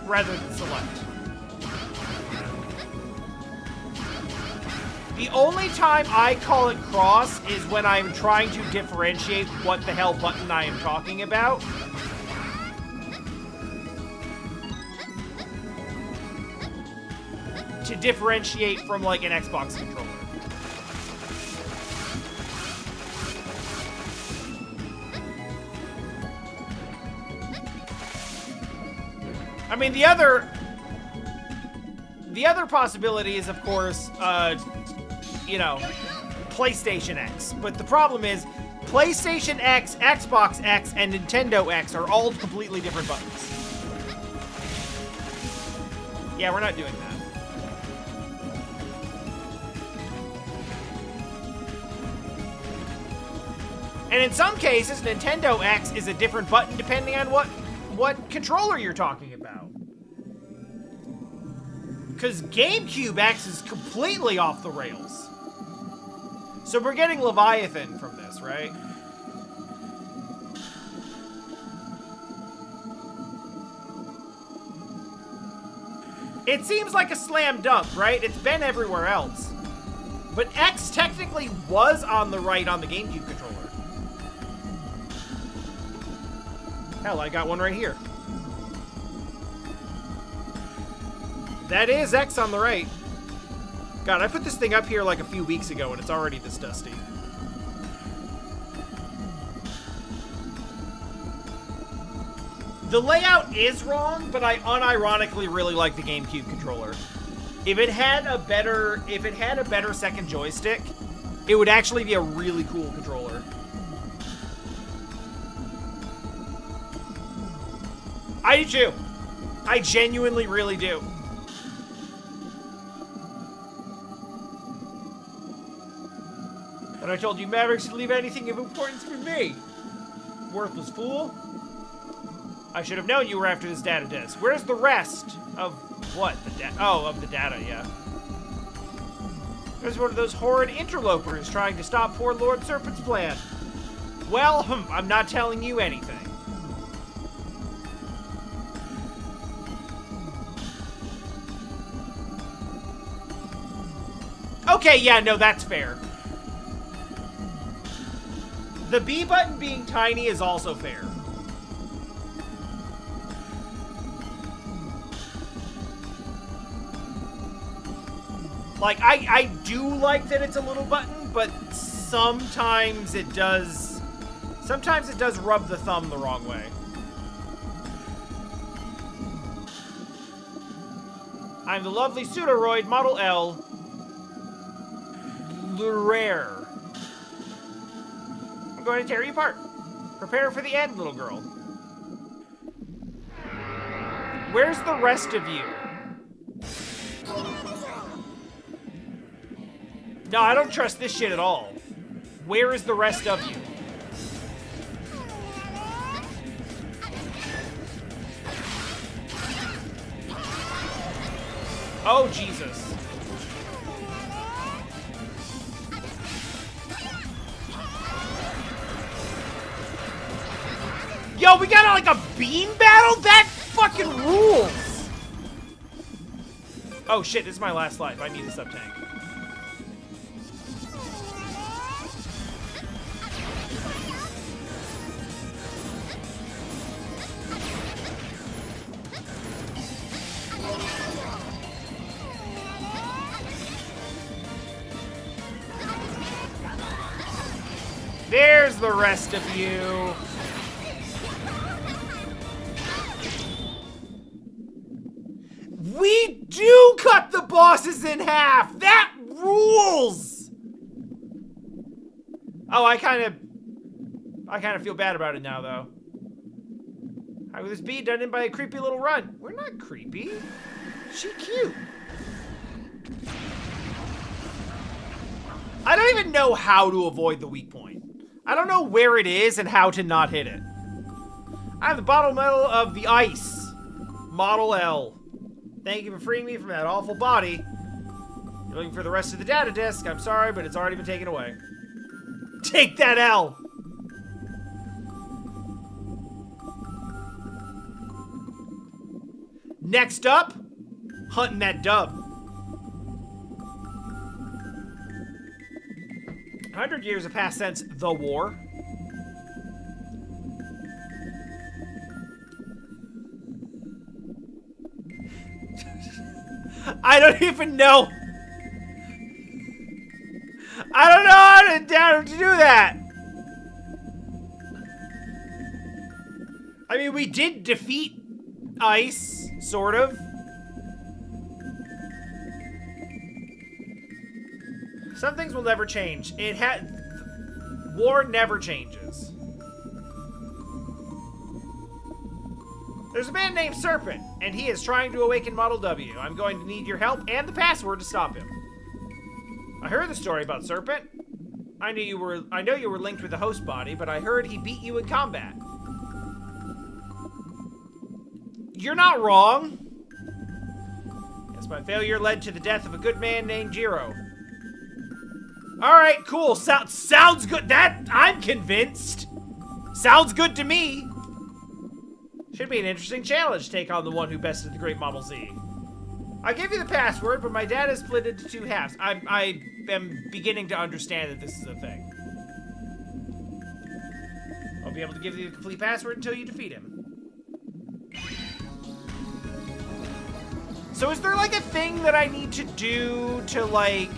Rather than select. The only time I call it cross is when I'm trying to differentiate what the hell button I am talking about. To differentiate from, like, an Xbox controller. I mean, the other possibility is, of course, you know, PlayStation X. But the problem is, PlayStation X, Xbox X, and Nintendo X are all completely different buttons. Yeah, we're not doing that. And in some cases, Nintendo X is a different button depending on what controller you're talking about. Because GameCube X is completely off the rails. So we're getting Leviathan from this, right? It seems like a slam dunk, right? It's been everywhere else. But X technically was on the right on the GameCube controller. Hell, I got one right here. That is X on the right. God, I put this thing up here like a few weeks ago and it's already this dusty. The layout is wrong, but I unironically really like the GameCube controller. If it had a better second joystick, it would actually be a really cool controller. I do too. I genuinely really do. And I told you Mavericks to leave anything of importance for me. Worthless fool. I should have known you were after this data disk. Where's the rest of what? Of the data, yeah. There's one of those horrid interlopers trying to stop poor Lord Serpent's plan. Well, I'm not telling you anything. Okay, yeah, no, that's fair. The B button being tiny is also fair. Like, I do like that it's a little button, but sometimes it does rub the thumb the wrong way. I'm the lovely Pseudoroid Model L. Rare. I'm going to tear you apart. Prepare for the end, little girl. Where's the rest of you? No, I don't trust this shit at all. Where is the rest of you? Oh, Jesus. Yo, we got like a beam battle? That fucking rules! Oh shit, this is my last life. I need a sub-tank. There's the rest of you. We do cut the bosses in half! That rules! Oh, I kind of feel bad about it now, though. How would this be done in by a creepy little runt? We're not creepy. She cute. I don't even know how to avoid the weak point. I don't know where it is and how to not hit it. I have the bottle medal of the ice. Model L. Thank you for freeing me from that awful body. You're looking for the rest of the data disk. I'm sorry, but it's already been taken away. Take that L! Next up, hunting that dub. 100 years have passed since the war. I don't even know. I don't know how to do that. I mean, we did defeat Ice, sort of. Some things will never change. War never changes. There's a man named Serpent, and he is trying to awaken Model W. I'm going to need your help and the password to stop him. I heard the story about Serpent. I know you were linked with the host body, but I heard he beat you in combat. You're not wrong. Yes, my failure led to the death of a good man named Jiro. Alright, cool. Sounds good. I'm convinced. Sounds good to me. Should be an interesting challenge to take on the one who bested the Great Model Z. I gave you the password, but my data is split into two halves. I am beginning to understand that this is a thing. I'll be able to give you the complete password until you defeat him. So is there like a thing that I need to do to like...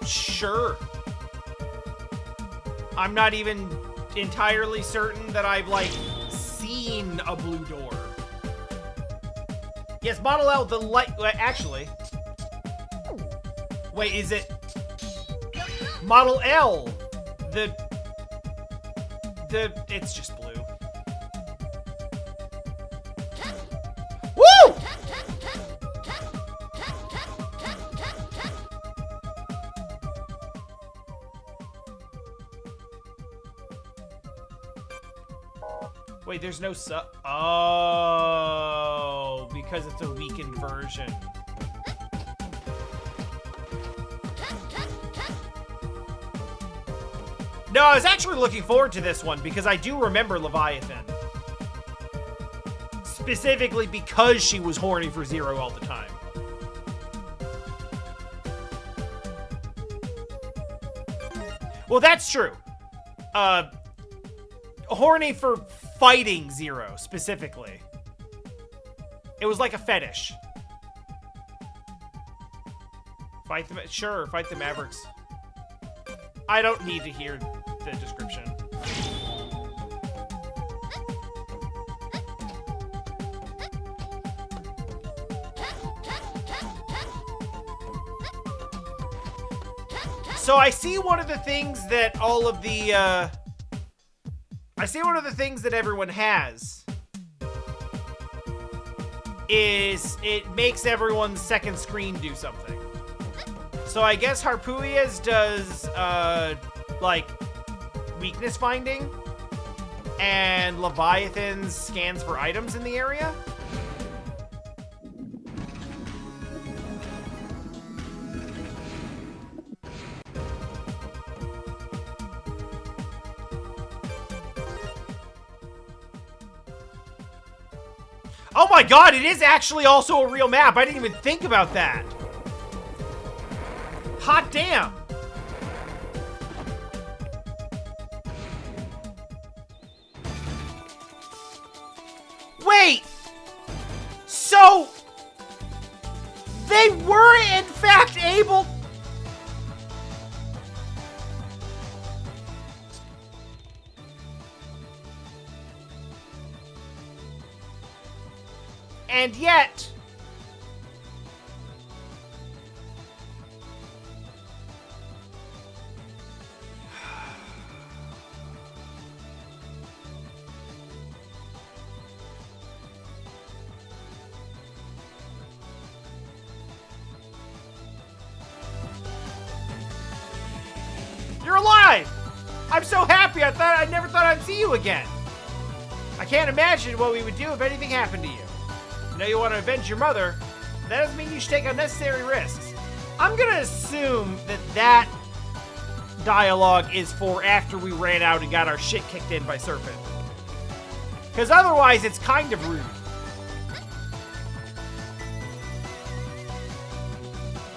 Sure. I'm not even entirely certain that I've, like, seen a blue door. Yes, Model L, the light... Actually. Wait, is it... Model L. It's just blue. Woo! Wait, there's no Oh, because it's a weakened version. No, I was actually looking forward to this one because I do remember Leviathan. Specifically because she was horny for Zero all the time. Well, that's true. Horny for fighting Zero, specifically. It was like a fetish. Fight the... Sure, fight the Mavericks. I don't need to hear the description. So I see one of the things that all of the, I see one of the things that everyone has is it makes everyone's second screen do something. So I guess Harpooia's does, like, weakness finding, and Leviathan's scans for items in the area? Oh my god, it is actually also a real map. I didn't even think about that. Hot damn. Wait! So, they were in fact able... And yet... You're alive! I'm so happy. I never thought I'd see you again. I can't imagine what we would do if anything happened to you. I know you want to avenge your mother. That doesn't mean you should take unnecessary risks. I'm gonna assume that dialogue is for after we ran out and got our shit kicked in by Serpent. Because otherwise, it's kind of rude.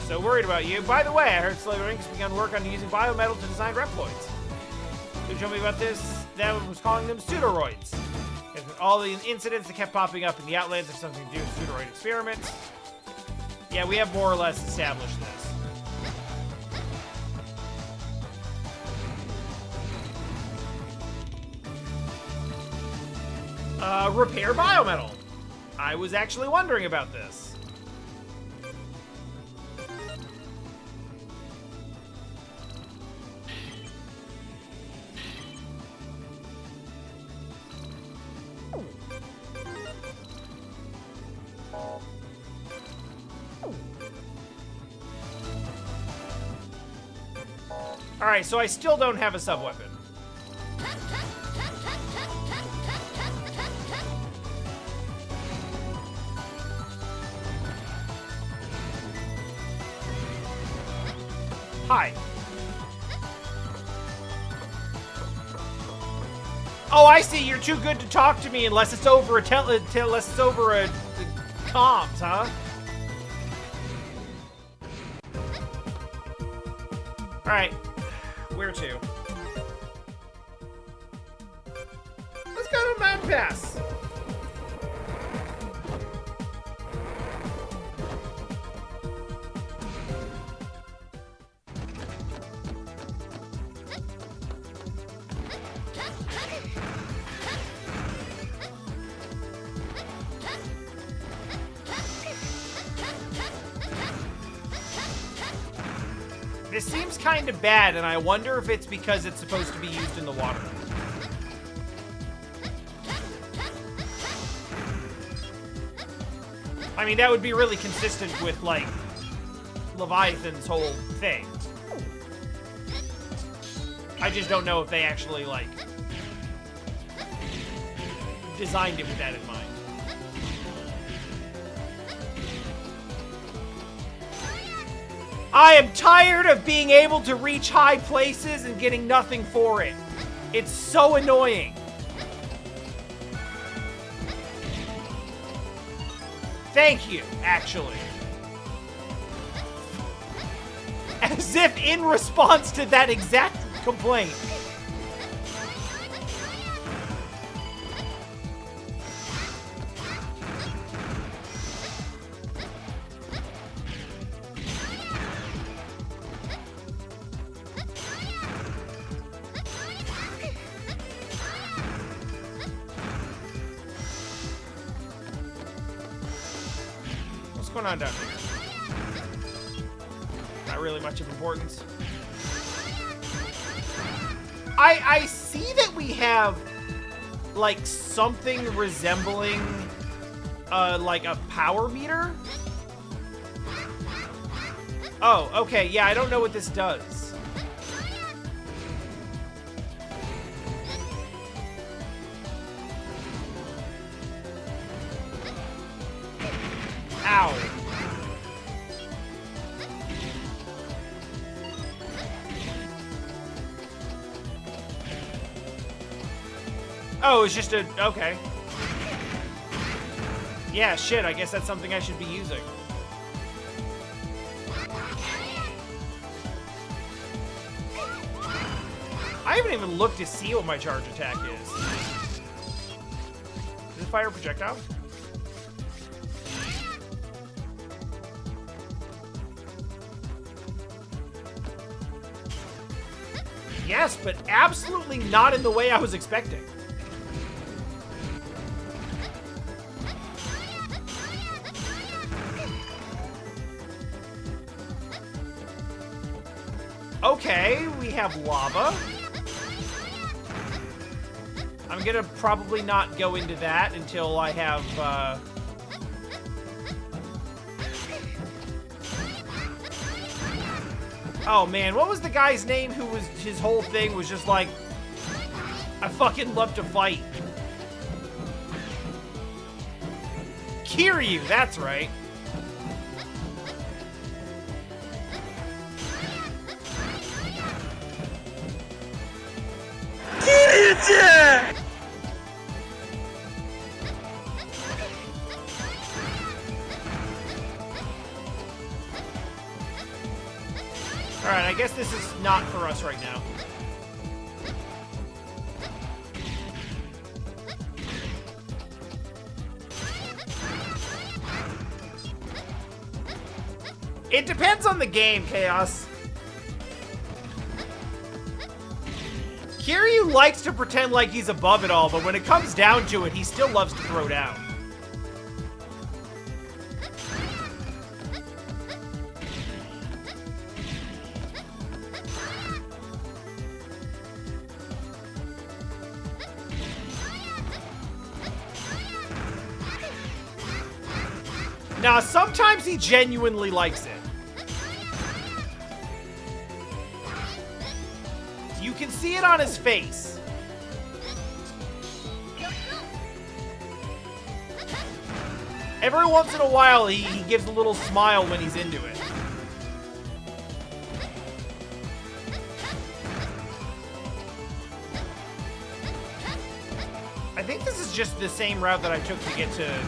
So worried about you. By the way, I heard Slayer Inc. has begun work on using biometal to design Reploids. Who told me about this? That was calling them pseudoroids. All the incidents that kept popping up in the Outlands have something to do with pseudoroid experiments. Yeah, we have more or less established this. Repair biometal. I was actually wondering about this. Alright, so I still don't have a sub-weapon. Hi. Oh, I see. You're too good to talk to me unless it's over unless it's over a comms, huh? All right. Where to? Let's go to Mountain Pass. This seems kind of bad, and I wonder if it's because it's supposed to be used in the water. I mean, that would be really consistent with, like, Leviathan's whole thing. I just don't know if they actually, like, designed it with that in mind. I am tired of being able to reach high places and getting nothing for it. It's so annoying. Thank you, actually. As if in response to that exact complaint. What's going on down here? Not really much of importance. I see that we have, like, something resembling, like, a power meter. Oh, okay, yeah, I don't know what this does. Ow. Oh, it's just a... okay. Yeah, shit, I guess that's something I should be using. I haven't even looked to see what my charge attack is. Does it fire projectiles? Yes, but absolutely not in the way I was expecting. Okay, we have lava. I'm gonna probably not go into that until I have, Oh man, what was the guy's name who was, his whole thing was just like, I fucking love to fight. Kiryu, that's right. Kiryu-chan! Alright, I guess this is not for us right now. It depends on the game, Chaos. Kiryu likes to pretend like he's above it all, but when it comes down to it, he still loves to throw down. Now, sometimes he genuinely likes it. You can see it on his face. Every once in a while, he gives a little smile when he's into it. I think this is just the same route that I took to get to...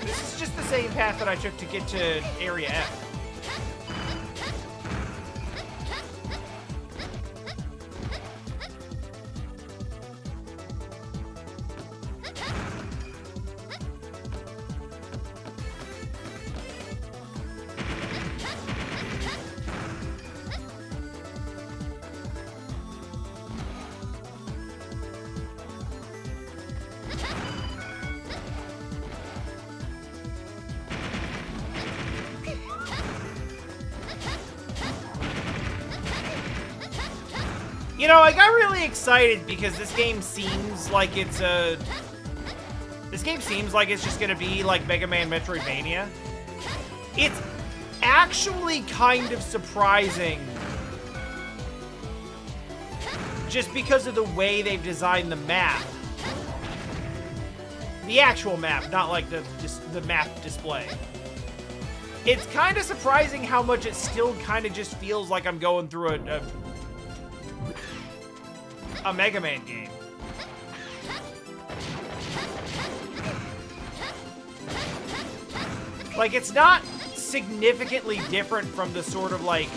This is just the same path that I took to get to Area F. You know, I got really excited because this game seems like it's a... This game seems like it's just gonna be like Mega Man Metroidvania. It's actually kind of surprising just because of the way they've designed the map. The actual map, not like the map display. It's kind of surprising how much it still kind of just feels like I'm going through a Mega Man game. Like, it's not significantly different from the sort of like...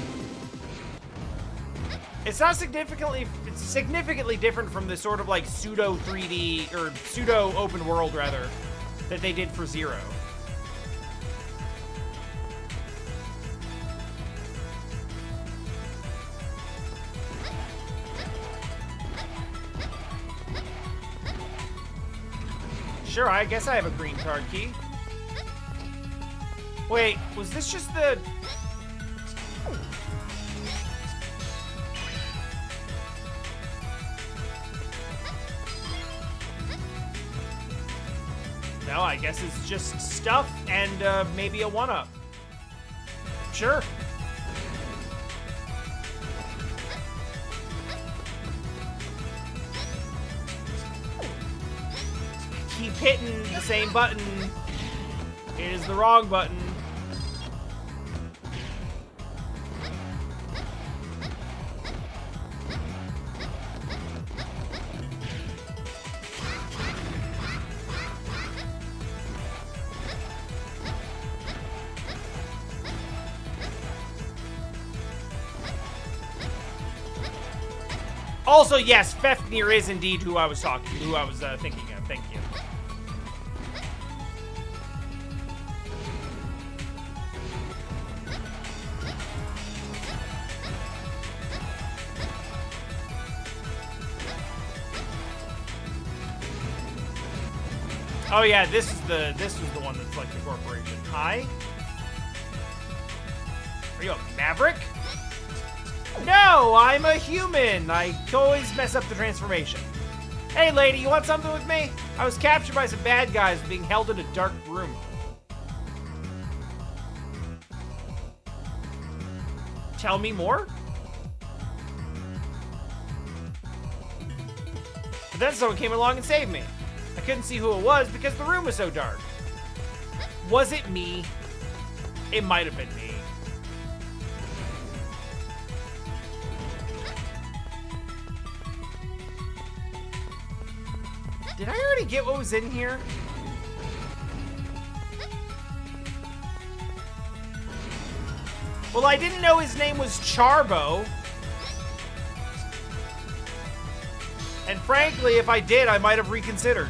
It's significantly different from the sort of like pseudo 3D, or pseudo open world rather, that they did for Zero. Sure, I guess I have a green card key. Wait, was this just the... No, I guess it's just stuff and maybe a 1-up. Sure. Keep hitting the same button. It is the wrong button. Also, yes, Fafnir is indeed who I was thinking of. Thank you. Oh yeah, this was the one that's like the corporation. Hi. Are you a Maverick? No, I'm a human. I always mess up the transformation. Hey, lady, you want something with me? I was captured by some bad guys being held in a dark room. Tell me more? But then someone came along and saved me. I couldn't see who it was because the room was so dark. Was it me? It might have been me. Did I already get what was in here? Well, I didn't know his name was Charbo. And frankly, if I did, I might have reconsidered.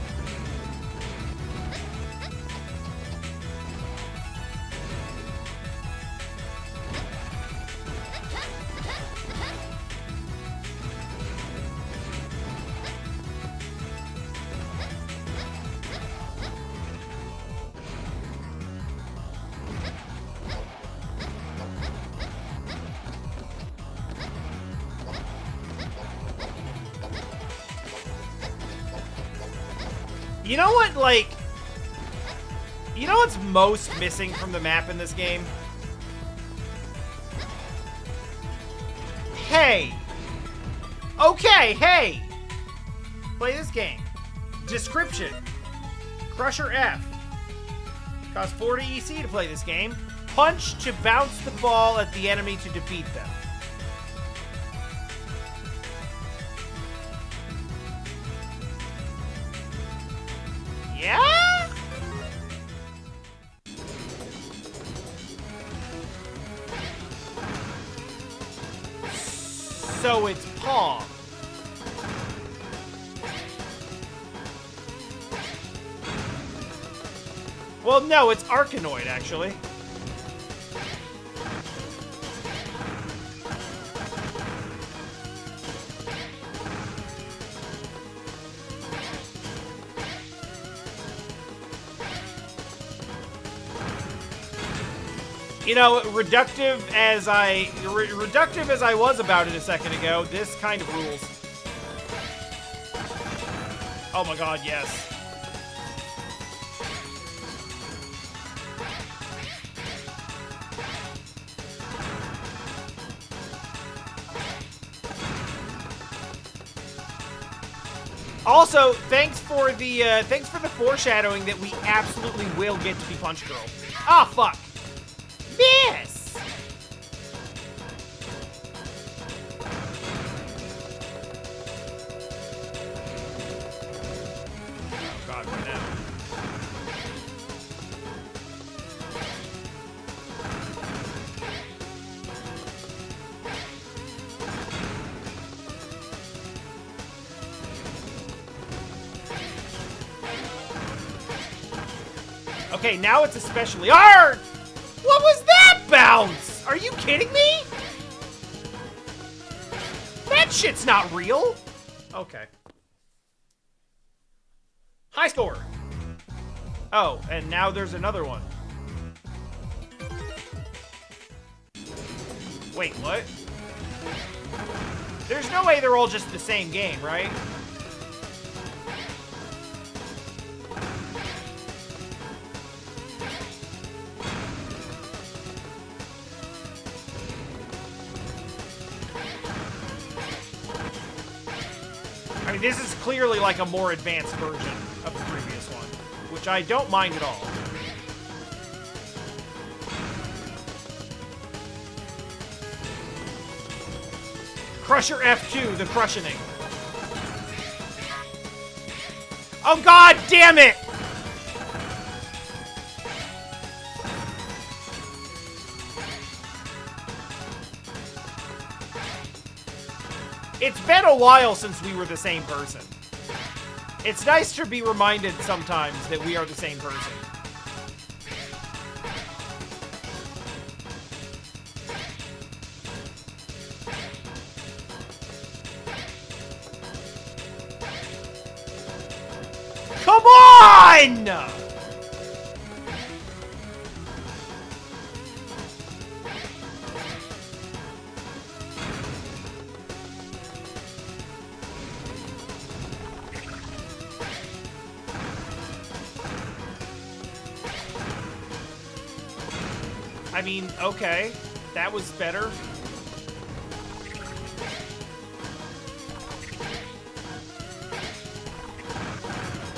You know what, like... You know what's most missing from the map in this game? Hey! Okay, hey! Play this game. Description. Crusher F. Costs 40 EC to play this game. Punch to bounce the ball at the enemy to defeat them. Yeah? So it's Pong. Well, no, it's Arkanoid, actually. You know, reductive as I was about it a second ago, this kind of rules. Oh my god, yes. Also, thanks for the foreshadowing that we absolutely will get to be Punch Girl. Ah, fuck. Miss! Oh god, right now. Okay, now it's especially hard! What was that bounce? Are you kidding me? That shit's not real. Okay. High score. Oh, and now there's another one. Wait, what? There's no way they're all just the same game, right? mean, this is clearly like a more advanced version of the previous one, which I don't mind at all. Crusher F2, the crushioning. Oh god damn it! It's been a while since we were the same person. It's nice to be reminded sometimes that we are the same person. Come on! I mean, okay. That was better.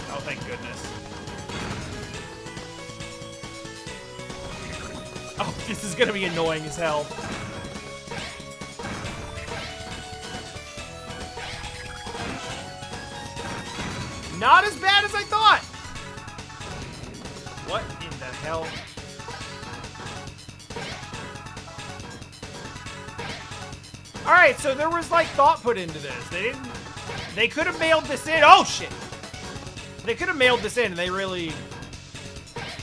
Oh, thank goodness. Oh, this is gonna be annoying as hell. Not as bad as I thought! What in the hell? Alright, so there was, like, thought put into this. They could have mailed this in. Oh, shit! They could have mailed this in, and they really...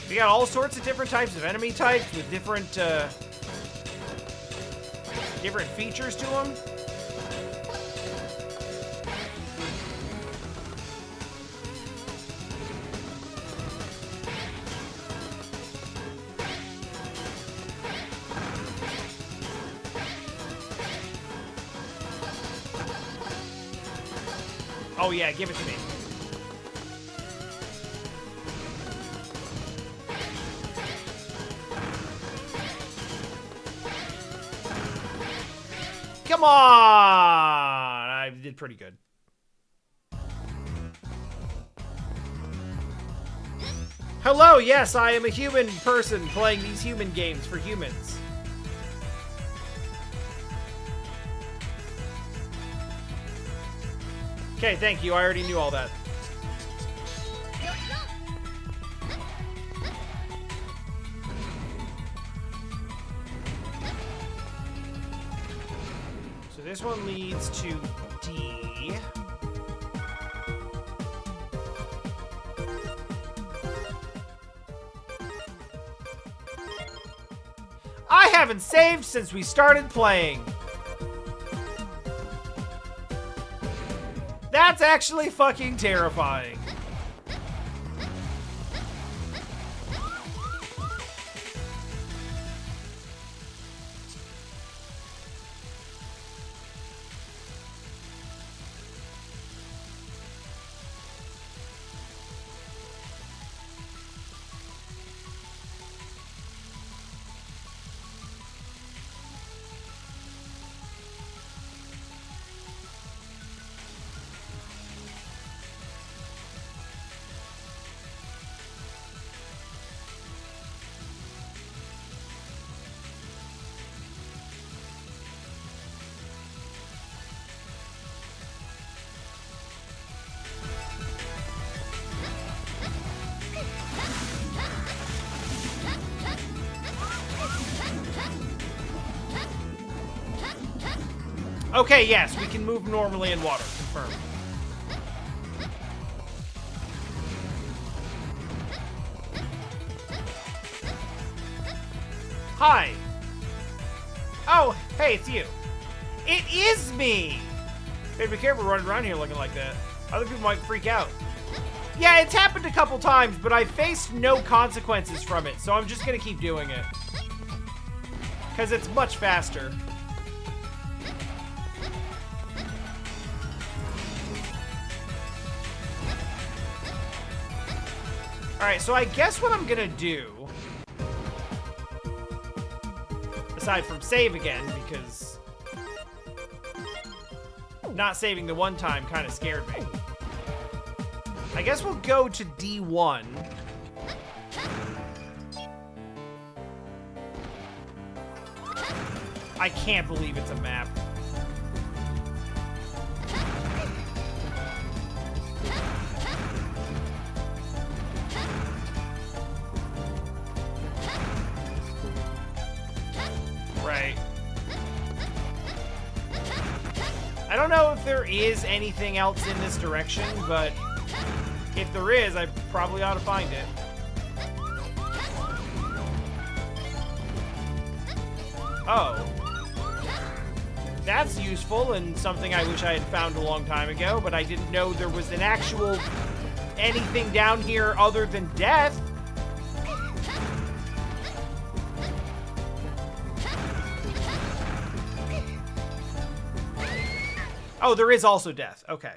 We got all sorts of different types of enemy types with different, different features to them. Oh yeah, give it to me. Come on! I did pretty good. Hello, yes, I am a human person playing these human games for humans. Okay, thank you. I already knew all that. So this one leads to D. I haven't saved since we started playing. That's actually fucking terrifying. Okay, yes, we can move normally in water. Confirmed. Hi. Oh, hey, it's you. It is me! Hey, be careful running around here looking like that. Other people might freak out. Yeah, it's happened a couple times, but I faced no consequences from it, so I'm just gonna keep doing it. Because it's much faster. Alright, so I guess what I'm gonna do, aside from save again, because not saving the one time kind of scared me. I guess we'll go to D1. I can't believe it's a map. Right. I don't know if there is anything else in this direction, but if there is, I probably ought to find it. Oh. That's useful and something I wish I had found a long time ago, but I didn't know there was an actual anything down here other than death. Oh, there is also death. Okay.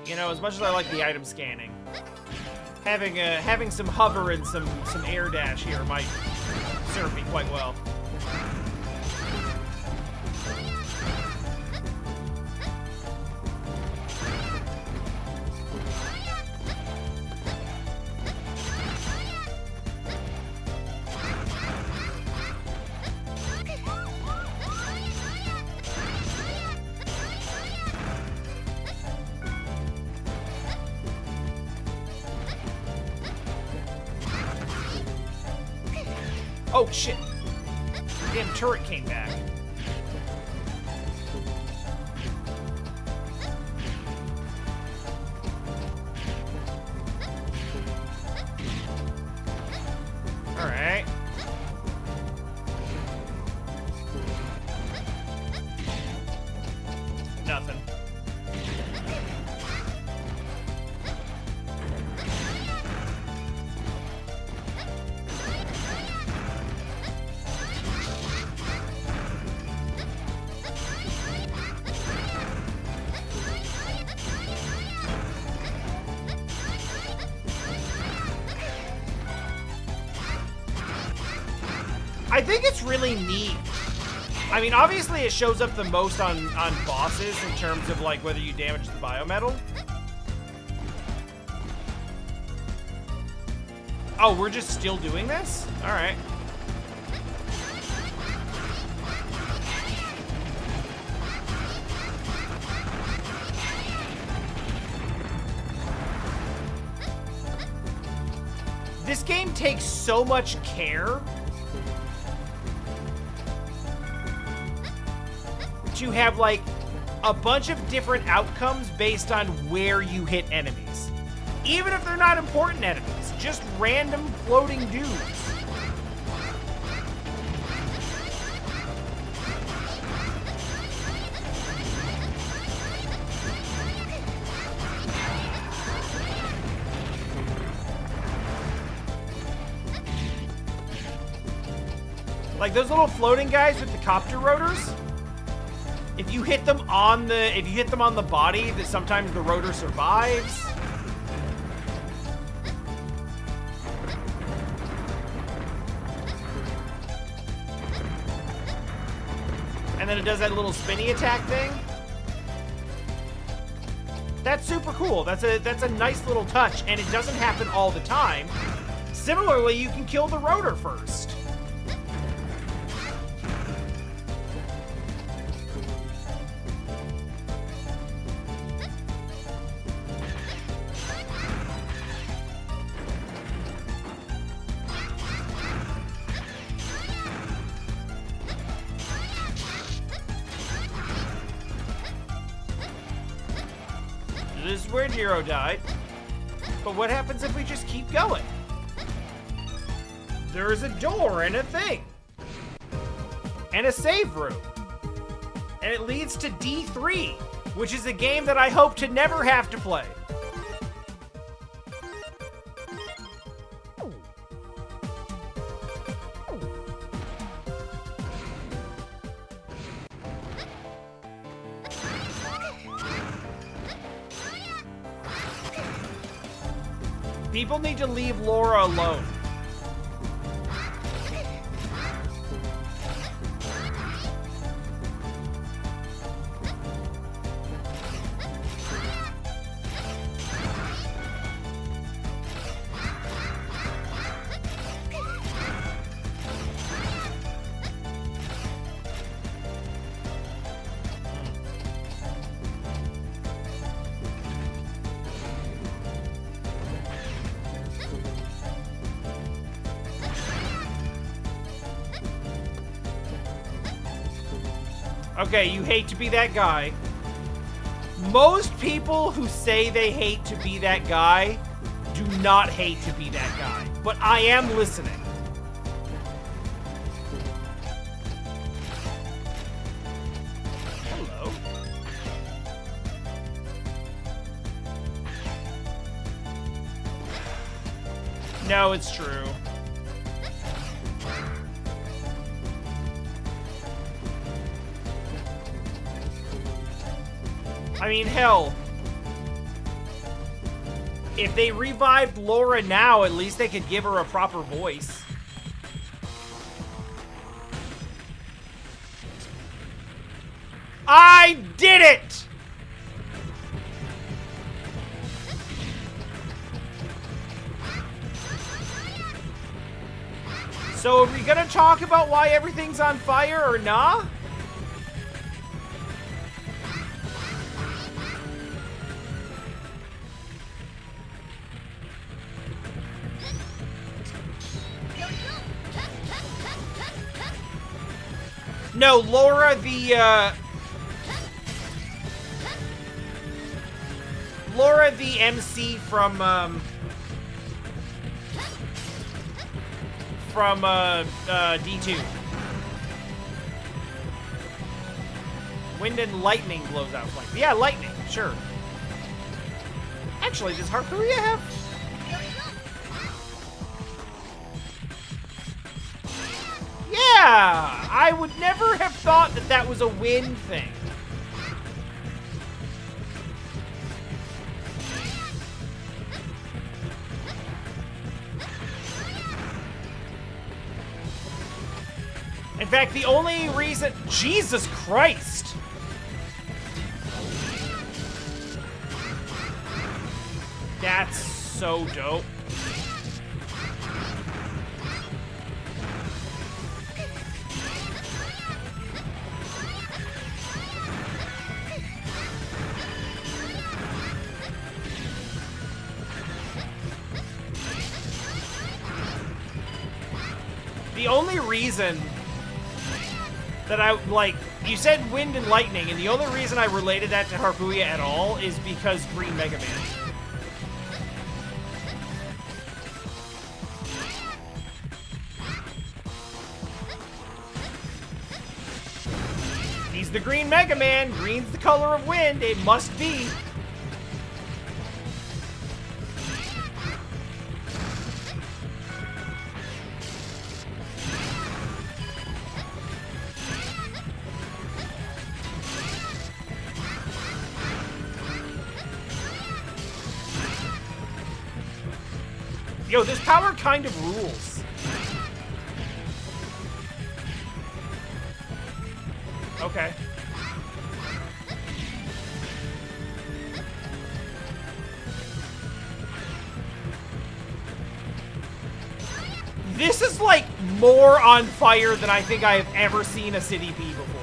You know, as much as I like the item scanning, having some hover and some air dash here might serve me quite well. Oh, shit. Damn turret came back. All right. Nothing. I think it's really neat. I mean, obviously it shows up the most on bosses in terms of like whether you damage the biometal. Oh, we're just still doing this? All right. This game takes so much care to have like a bunch of different outcomes based on where you hit enemies. Even if they're not important enemies, just random floating dudes. Like those little floating guys with the copter rotors. If you hit them on the body, that sometimes the rotor survives. And then it does that little spinny attack thing. That's super cool. That's a nice little touch, and it doesn't happen all the time. Similarly, you can kill the rotor first. This is where Nero died. But what happens if we just keep going? There is a door and a thing. And a save room. And it leads to D3, which is a game that I hope to never have to play. People need to leave Laura alone. Okay, you hate to be that guy. Most people who say they hate to be that guy do not hate to be that guy. But I am listening. Hello. No, it's true. I mean, hell. If they revived Laura now, at least they could give her a proper voice. I did it! So are we gonna talk about why everything's on fire or nah? No, Laura the MC from D2. Wind and lightning blows out flames. Yeah, lightning, sure. Actually, does Harpuria have? Yeah! I would never have thought that that was a wind thing. In fact, the only reason... Jesus Christ! That's so dope. The only reason that I, like, you said wind and lightning, and the only reason I related that to Harpuya at all is because Green Mega Man. He's the Green Mega Man. Green's the color of wind. It must be. Yo, this power kind of rules. Okay. This is like more on fire than I think I have ever seen a city be before.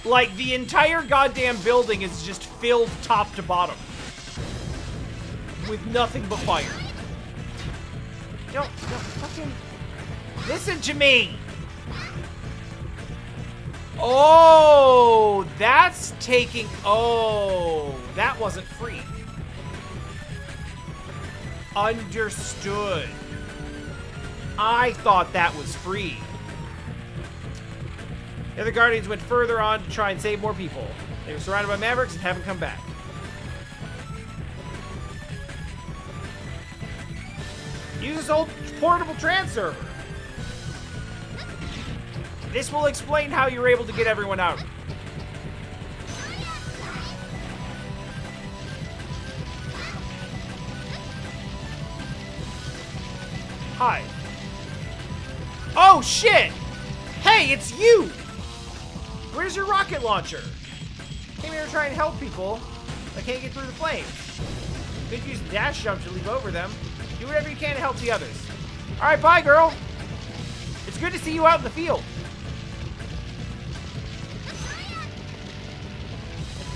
Like, the entire goddamn building is just filled top to bottom. With nothing but fire. Don't fucking... Listen to me! Oh, that's taking... Oh, that wasn't free. Understood. I thought that was free. The other Guardians went further on to try and save more people. They were surrounded by Mavericks and haven't come back. Use this old portable trans server. This will explain how you're able to get everyone out. Hi. Oh, shit! Hey, it's you! Where's your rocket launcher? Came here to try and help people, but can't get through the flames. You could use dash jump to leap over them. Do whatever you can to help the others. Alright, bye, girl! It's good to see you out in the field.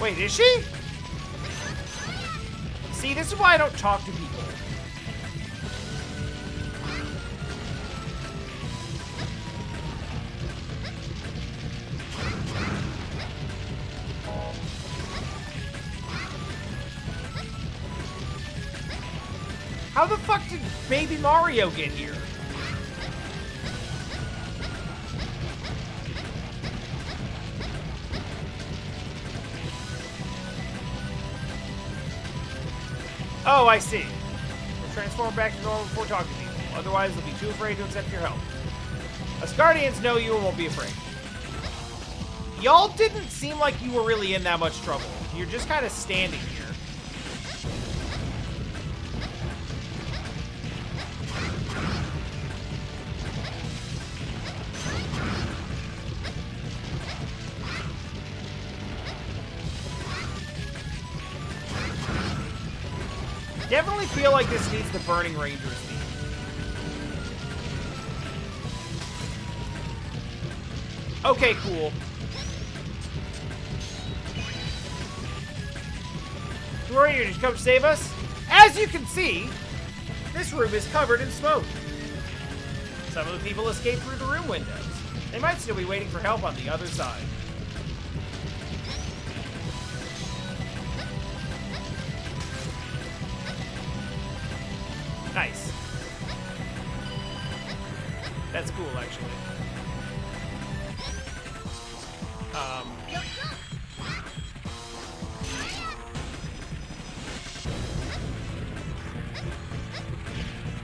Wait, is she? See, this is why I don't talk to people. How the fuck did Baby Mario get here? Oh, I see. We'll transform back to normal before talking to people. Otherwise, they'll be too afraid to accept your help. Us Guardians know you and won't be afraid. Y'all didn't seem like you were really in that much trouble. You're just kind of standing here. Definitely feel like this needs the Burning Rangers theme. Okay, cool. Who are you? Did you come to save us? As you can see, this room is covered in smoke. Some of the people escaped through the room windows. They might still be waiting for help on the other side. Nice. That's cool, actually.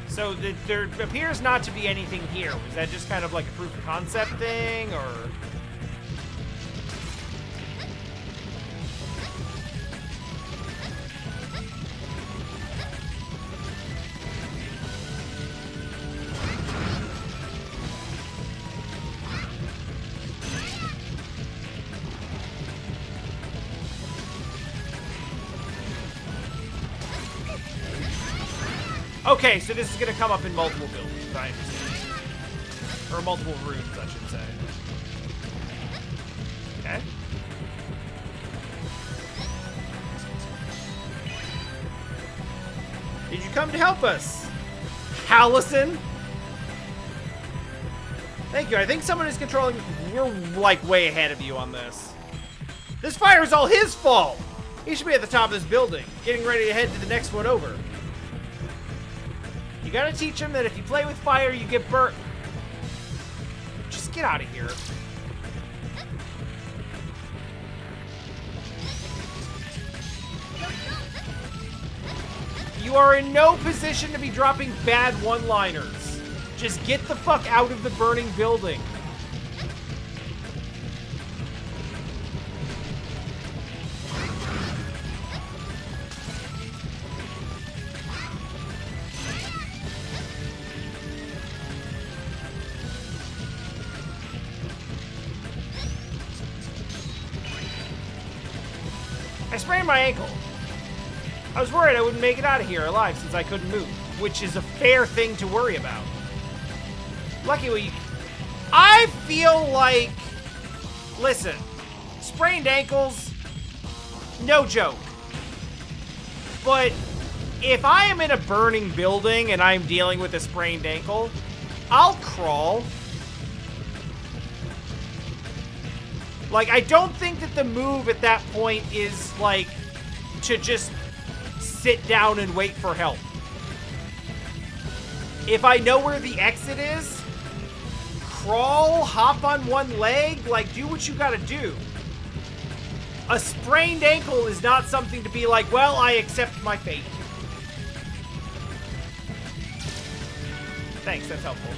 So there appears not to be anything here. Was that just kind of like a proof of concept thing, or? Okay, so this is going to come up in multiple buildings, I understand. Or multiple rooms, I should say. Okay. Did you come to help us? Hallison? Thank you. I think someone is controlling... We're, like, way ahead of you on this. This fire is all his fault! He should be at the top of this building, getting ready to head to the next one over. You gotta teach him that if you play with fire, you get burnt. Just get out of here. You are in no position to be dropping bad one-liners. Just get the fuck out of the burning building. I sprained my ankle. I was worried I wouldn't make it out of here alive since I couldn't move, which is a fair thing to worry about. Lucky I feel like... Listen, sprained ankles, no joke. But if I am in a burning building and I'm dealing with a sprained ankle, I'll crawl. Like, I don't think that the move at that point is, like, to just sit down and wait for help. If I know where the exit is, crawl, hop on one leg, like, do what you gotta do. A sprained ankle is not something to be like, well, I accept my fate. Thanks, that's helpful.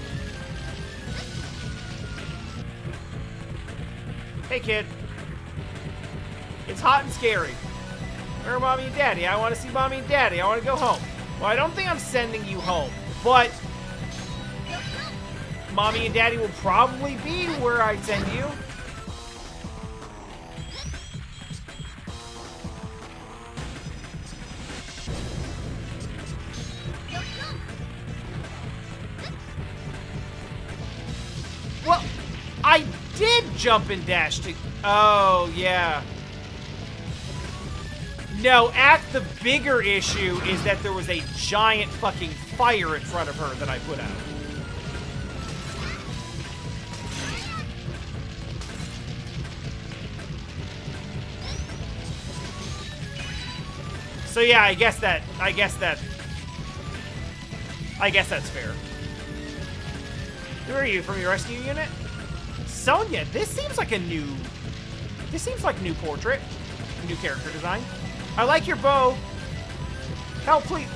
Hey, kid. It's hot and scary. Where are Mommy and Daddy? I want to see Mommy and Daddy. I want to go home. Well, I don't think I'm sending you home, but Mommy and Daddy will probably be where I send you. Well, I did jump and dash to... Oh, yeah. No, the bigger issue is that there was a giant fucking fire in front of her that I put out. So yeah, I guess that's fair. Who are you, from your rescue unit? Sonya, this seems like new portrait. New character design. I like your bow. Help, please.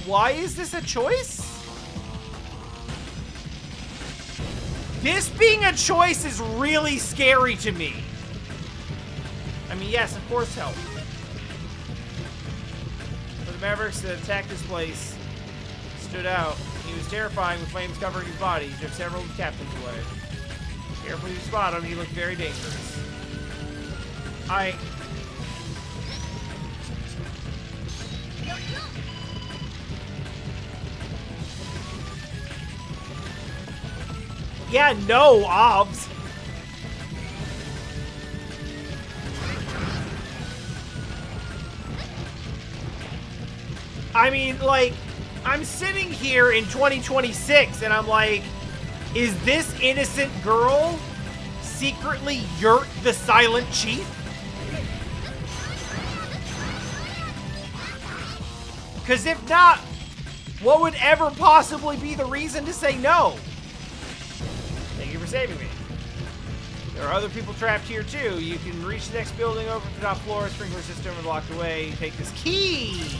Why is this a choice? This being a choice is really scary to me. I mean, yes, of course, help. For the Mavericks that attacked this place stood out. He was terrifying with flames covering his body. He took several of the captains away. Carefully you spot him, he looked very dangerous. Yeah, no, obs. I mean, like, I'm sitting here in 2026 and I'm like, is this innocent girl secretly Yurt the Silent Chief? Because if not, what would ever possibly be the reason to say no? Thank you for saving me. There are other people trapped here too. You can reach the next building over to the top floor. Sprinkler system is locked away. Take this key.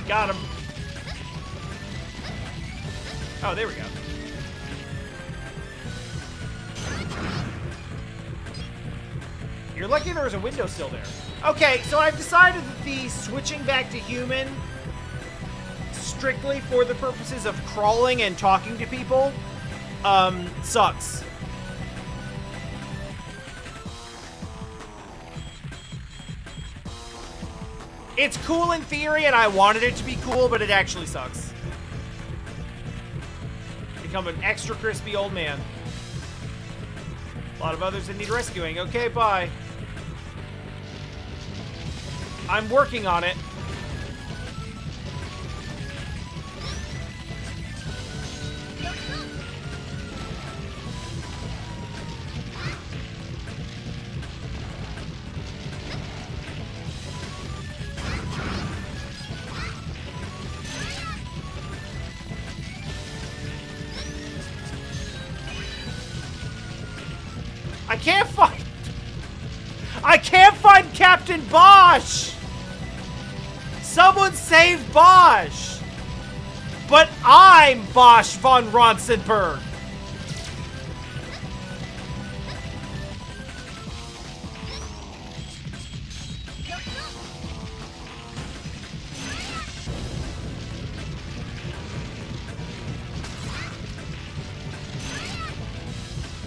Got him. Oh, there we go. You're lucky there was a window still there. Okay, so I've decided that the switching back to human, strictly for the purposes of crawling and talking to people, sucks. It's cool in theory, and I wanted it to be cool, but it actually sucks. Become an extra crispy old man. A lot of others that need rescuing. Okay, bye. I'm working on it. I can't find Captain Bosch! Someone save Bosch! But I'm Bosch von Ronsenberg!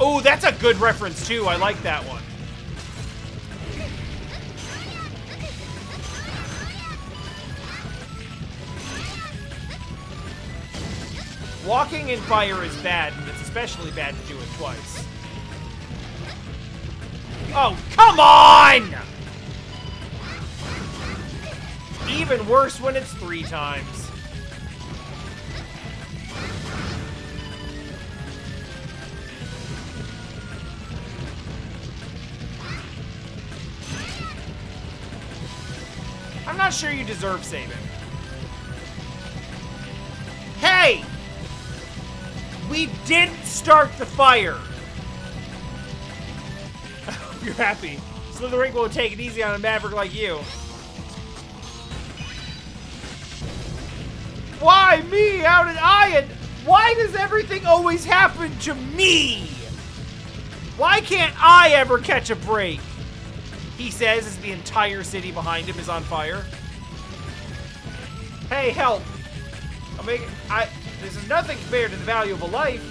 Oh, that's a good reference too. I like that one. Walking in fire is bad, and it's especially bad to do it twice. Oh, come on! Even worse when it's 3 times. I'm not sure you deserve saving. Hey! We didn't start the fire! I hope you're happy. Slithering won't take it easy on a maverick like you. Why me? How did I? Why does everything always happen to me? Why can't I ever catch a break? He says as the entire city behind him is on fire. Hey, help! This is nothing compared to the value of a life.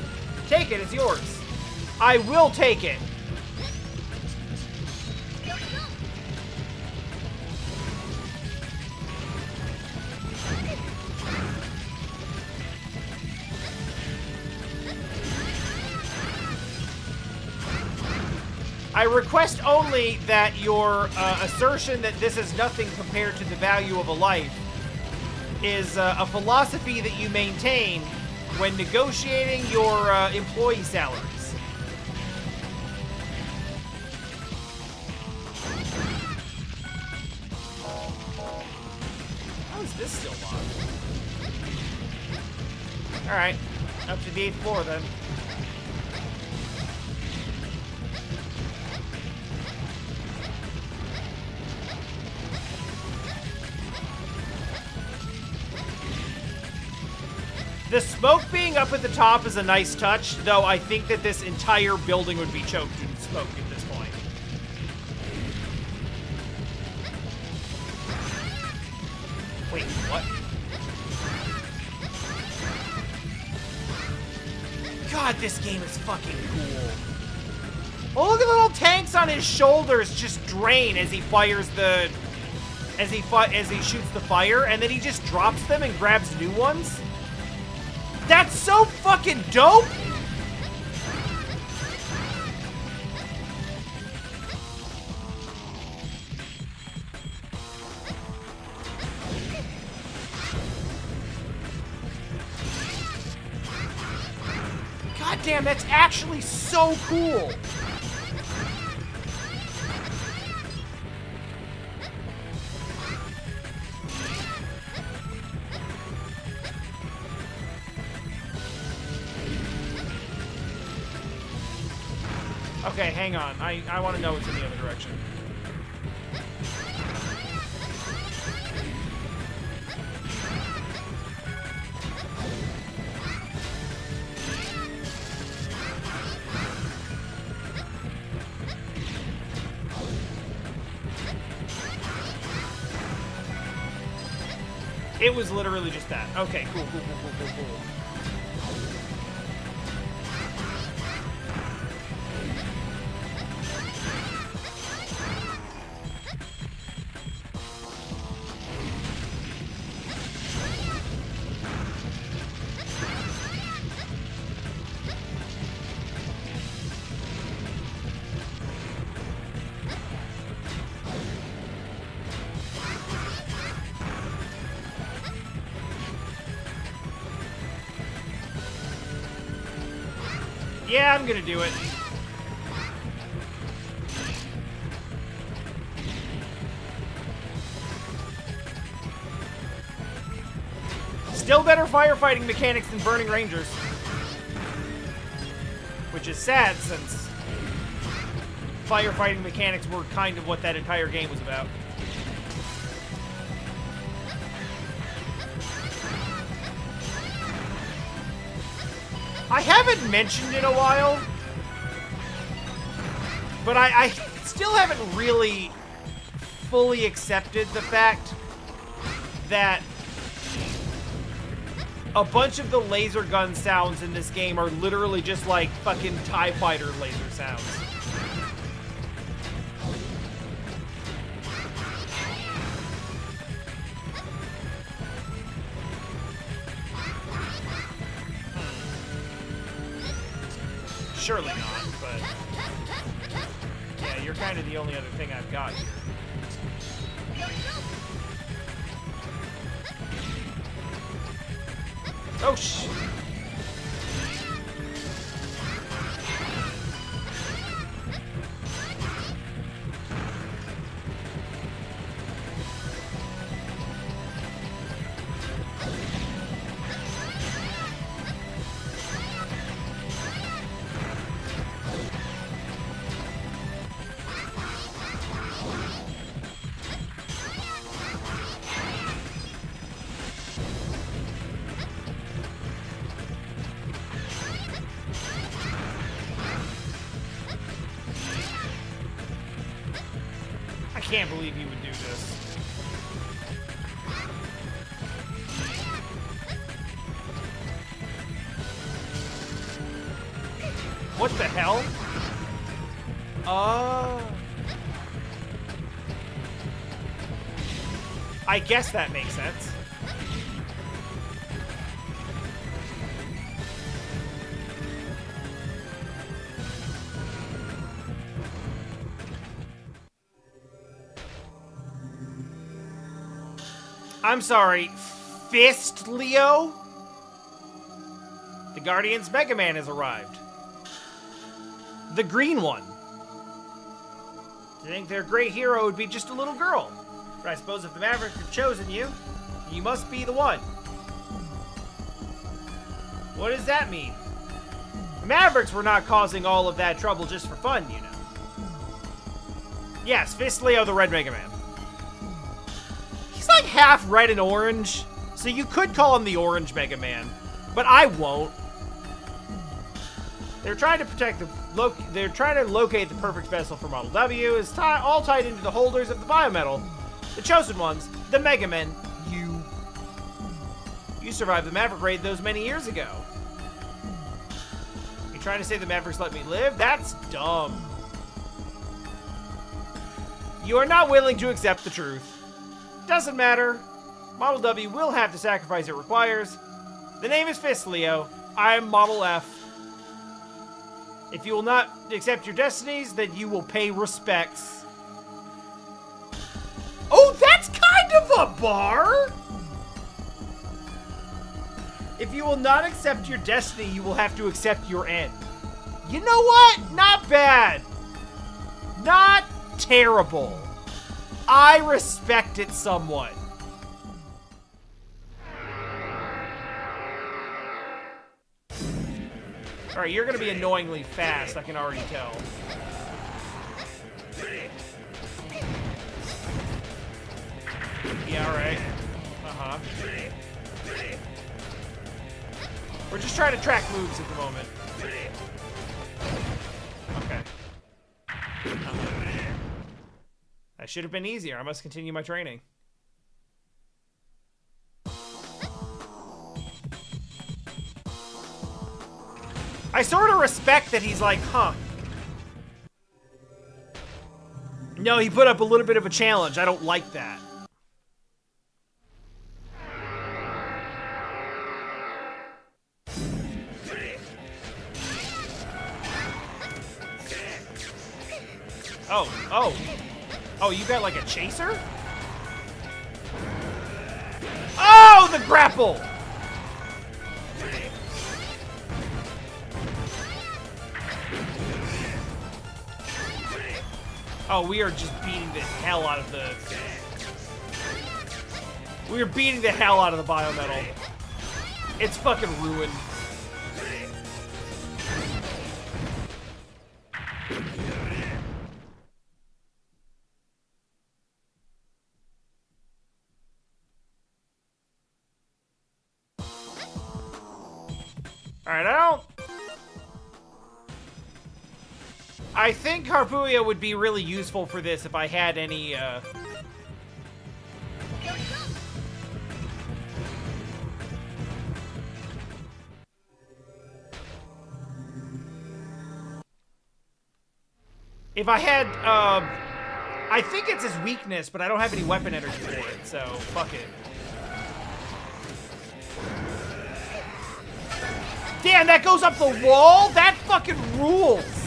Take it, it's yours. I will take it. I request only that your assertion that this is nothing compared to the value of a life is a philosophy that you maintain when negotiating your employee salaries. How is this still locked? Alright, up to the 8th floor then. The smoke being up at the top is a nice touch, though I think that this entire building would be choked in smoke at this point. Wait, what? God, this game is fucking cool. Oh, look at the little tanks on his shoulders just drain as he fires the... as he shoots the fire, and then he just drops them and grabs new ones. That's so fucking dope! God damn, that's actually so cool! Okay, hang on. I want to know what's in the other direction. It was literally just that. Okay, cool. Yeah, I'm gonna do it. Still better firefighting mechanics than Burning Rangers. Which is sad, since firefighting mechanics were kind of what that entire game was about. I haven't mentioned in a while, but I still haven't really fully accepted the fact that a bunch of the laser gun sounds in this game are literally just like fucking TIE Fighter laser sounds. Surely not, but yeah, you're kind of the only other thing I've got here. Oh, shit. I can't believe he would do this. What the hell? I guess that makes sense. I'm sorry, Fist Leo? The Guardian's Mega Man has arrived. The green one. To think their great hero would be just a little girl. But I suppose if the Mavericks have chosen you, you must be the one. What does that mean? The Mavericks were not causing all of that trouble just for fun, you know. Yes, Fist Leo, the Red Mega Man. He's like half red and orange, so you could call him the Orange Mega Man, but I won't. They're trying to protect the they're trying to locate the perfect vessel for Model W. Is all tied into the holders of the biometal. The chosen ones, the Mega Men. You survived the Maverick raid those many years ago. You trying to say the Mavericks let me live? That's dumb. You are not willing to accept the truth. Doesn't matter. Model W will have the sacrifice it requires. The name is Fist Leo. I am Model F. If you will not accept your destinies, then you will pay respects. Oh, that's kind of a bar! If you will not accept your destiny, you will have to accept your end. You know what? Not bad. Not terrible. I respect it somewhat. Alright, you're gonna be annoyingly fast, I can already tell. Yeah, alright. Uh-huh. We're just trying to track moves at the moment. Okay. That should have been easier. I must continue my training. I sort of respect that he's like, huh. No, he put up a little bit of a challenge. I don't like that. Oh. Oh, you got like a chaser? Oh, the grapple! Oh, we are just beating the hell out of the... We are beating the hell out of the biometal. It's fucking ruined. Alright, I think Harpuia would be really useful for this if I had any, If I had, I think it's his weakness, but I don't have any weapon energy for it, so fuck it. Damn, that goes up the wall? That fucking rules!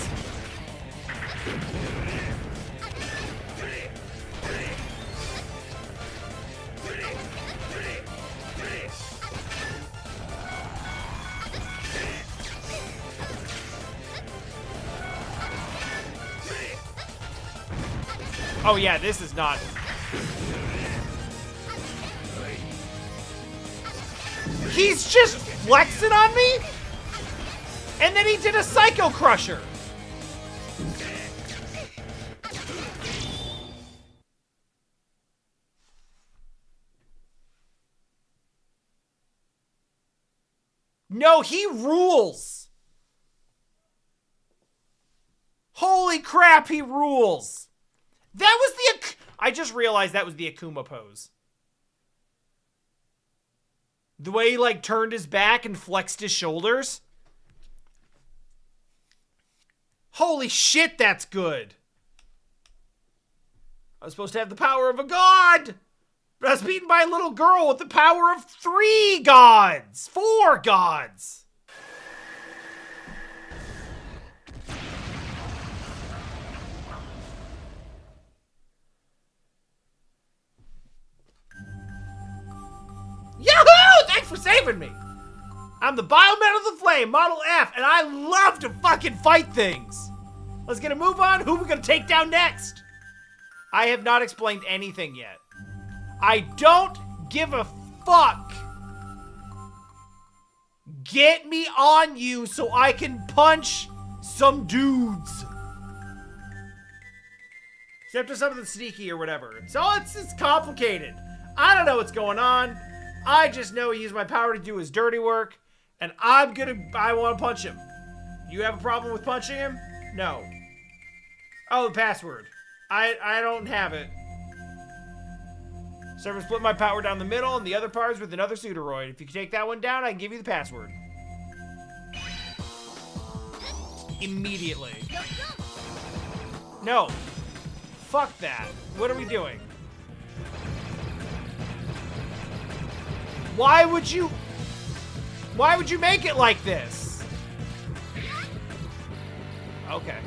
Oh yeah, this is not... He's just flexing on me? And then he did a Psycho Crusher! No, he rules! Holy crap, he rules! That was the... I just realized that was the Akuma pose. The way he, like, turned his back and flexed his shoulders. Holy shit, that's good. I was supposed to have the power of a god, but I was beaten by a little girl with the power of 3 gods. 4 gods. Yahoo! Thanks for saving me. I'm the Bioman of the Flame, Model F, and I love to fucking fight things. Let's get a move on. Who are we gonna take down next? I have not explained anything yet. I don't give a fuck. Get me on you so I can punch some dudes. Except for some of the sneaky or whatever. So it's complicated. I don't know what's going on. I just know he used my power to do his dirty work, and I want to punch him. You have a problem with punching him? No. Oh, the password. I don't have it. Server split my power down the middle, and the other parts with another Pseudoroid. If you can take that one down, I can give you the password. Immediately. No. Fuck that. What are we doing? Why would you make it like this? Okay.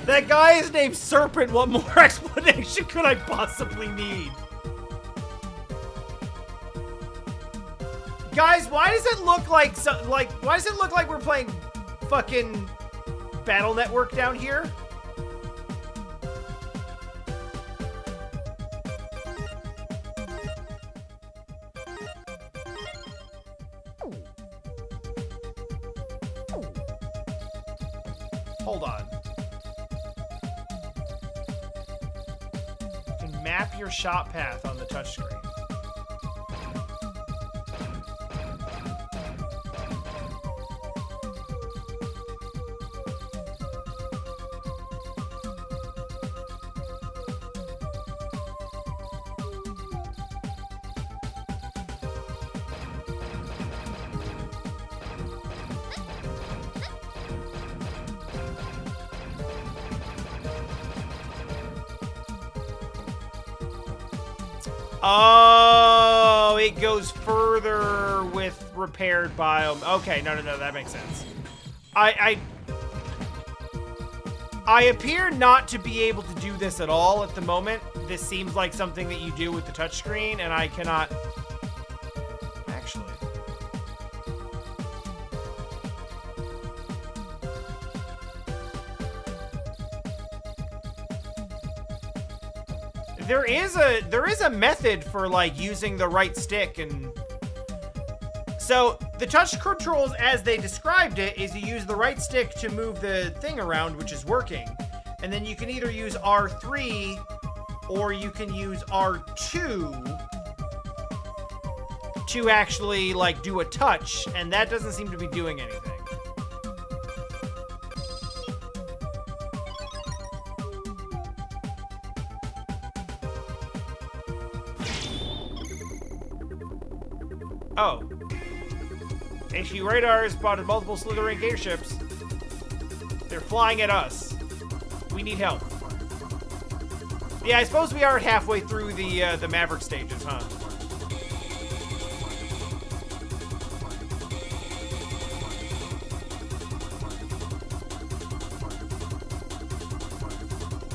That guy is named Serpent. What more explanation could I possibly need? Guys, why does it look like why does it look like we're playing fucking Battle Network down here? Hold on. You can map your shot path on the touchscreen. Oh, it goes further with repaired biome. Okay, no, that makes sense. I appear not to be able to do this at all at the moment. This seems like something that you do with the touchscreen, and I cannot... Actually... There is a method for like using the right stick, and so the touch controls as they described it is you use the right stick to move the thing around, which is working, and then you can either use R3 or you can use R2 to actually like do a touch, and that doesn't seem to be doing anything. Oh. HQ radar has spotted multiple slithering airships. They're flying at us. We need help. Yeah, I suppose we are halfway through the Maverick stages, huh?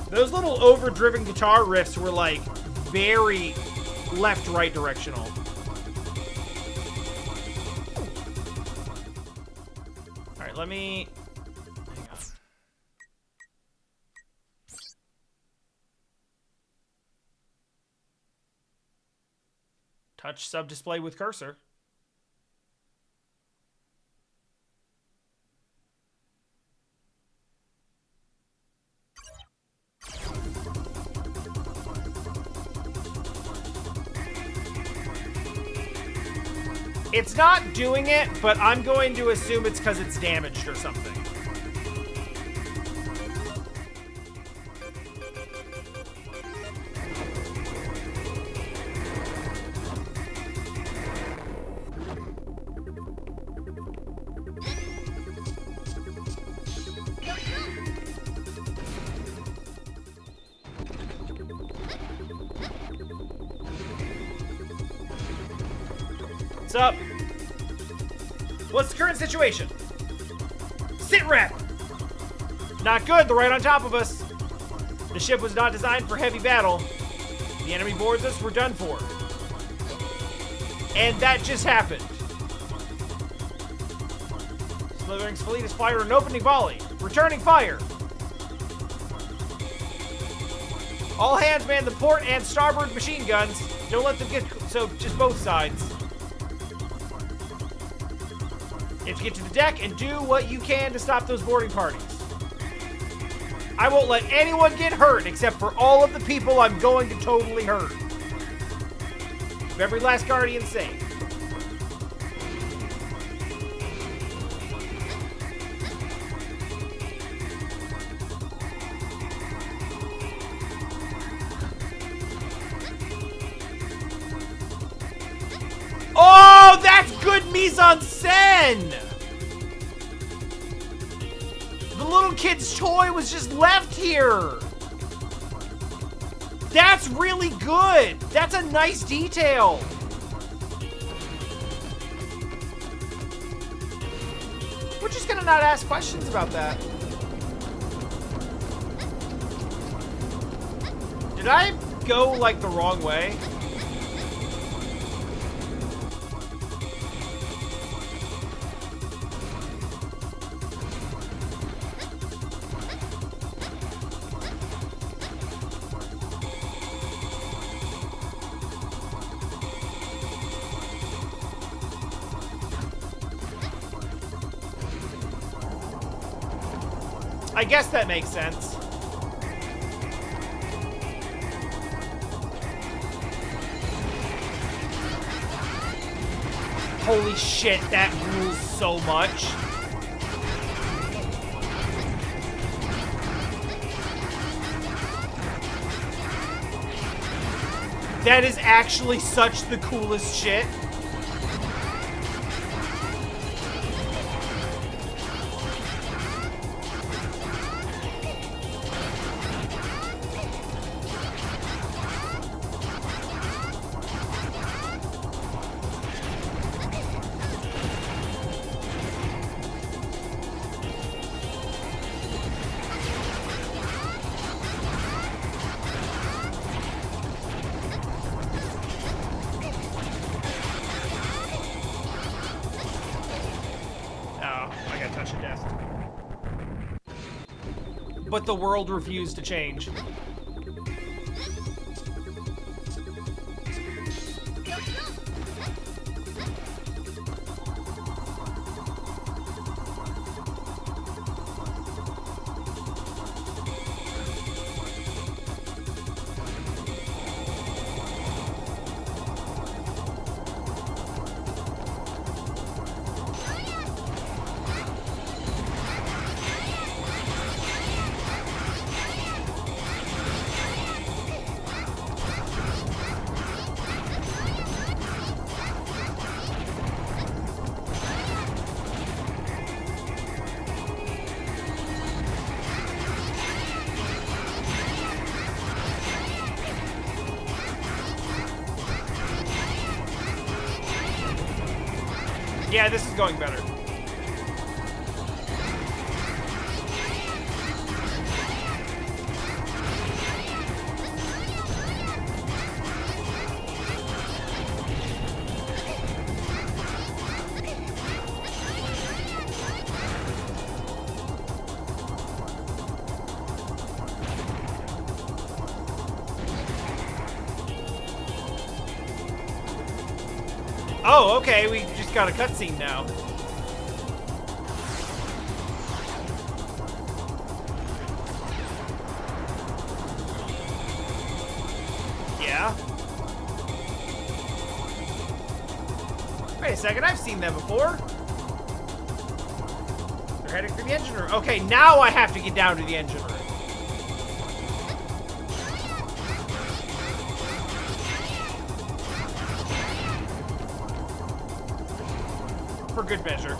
Those little overdriven guitar riffs were like very left-right directional. Let me... Hang on. Touch sub-display with cursor. It's not doing it, but I'm going to assume it's because it's damaged or something. What's up? What's the current situation? Sit rep! Not good, they're right on top of us. The ship was not designed for heavy battle. The enemy boards us, we're done for. And that just happened. Slytherin's fleet is fired an opening volley. Returning fire. All hands man the port and starboard machine guns. Don't let them get... So, just both sides. You have to get to the deck and do what you can to stop those boarding parties. I won't let anyone get hurt except for all of the people I'm going to totally hurt. Keep every last Guardian safe. Oh, that's good mise-en-scène! The little kid's toy was just left here. That's really good. That's a nice detail. We're just gonna not ask questions about that. Did I go like the wrong way? I guess that makes sense. Holy shit, that rules so much. That is actually such the coolest shit. But the world refused to change. Yeah, this is going better. Oh, okay, we just got a cutscene now. Yeah? Wait a second, I've seen them before. They're heading for the engine room. Okay, now I have to get down to the engine room. For good measure.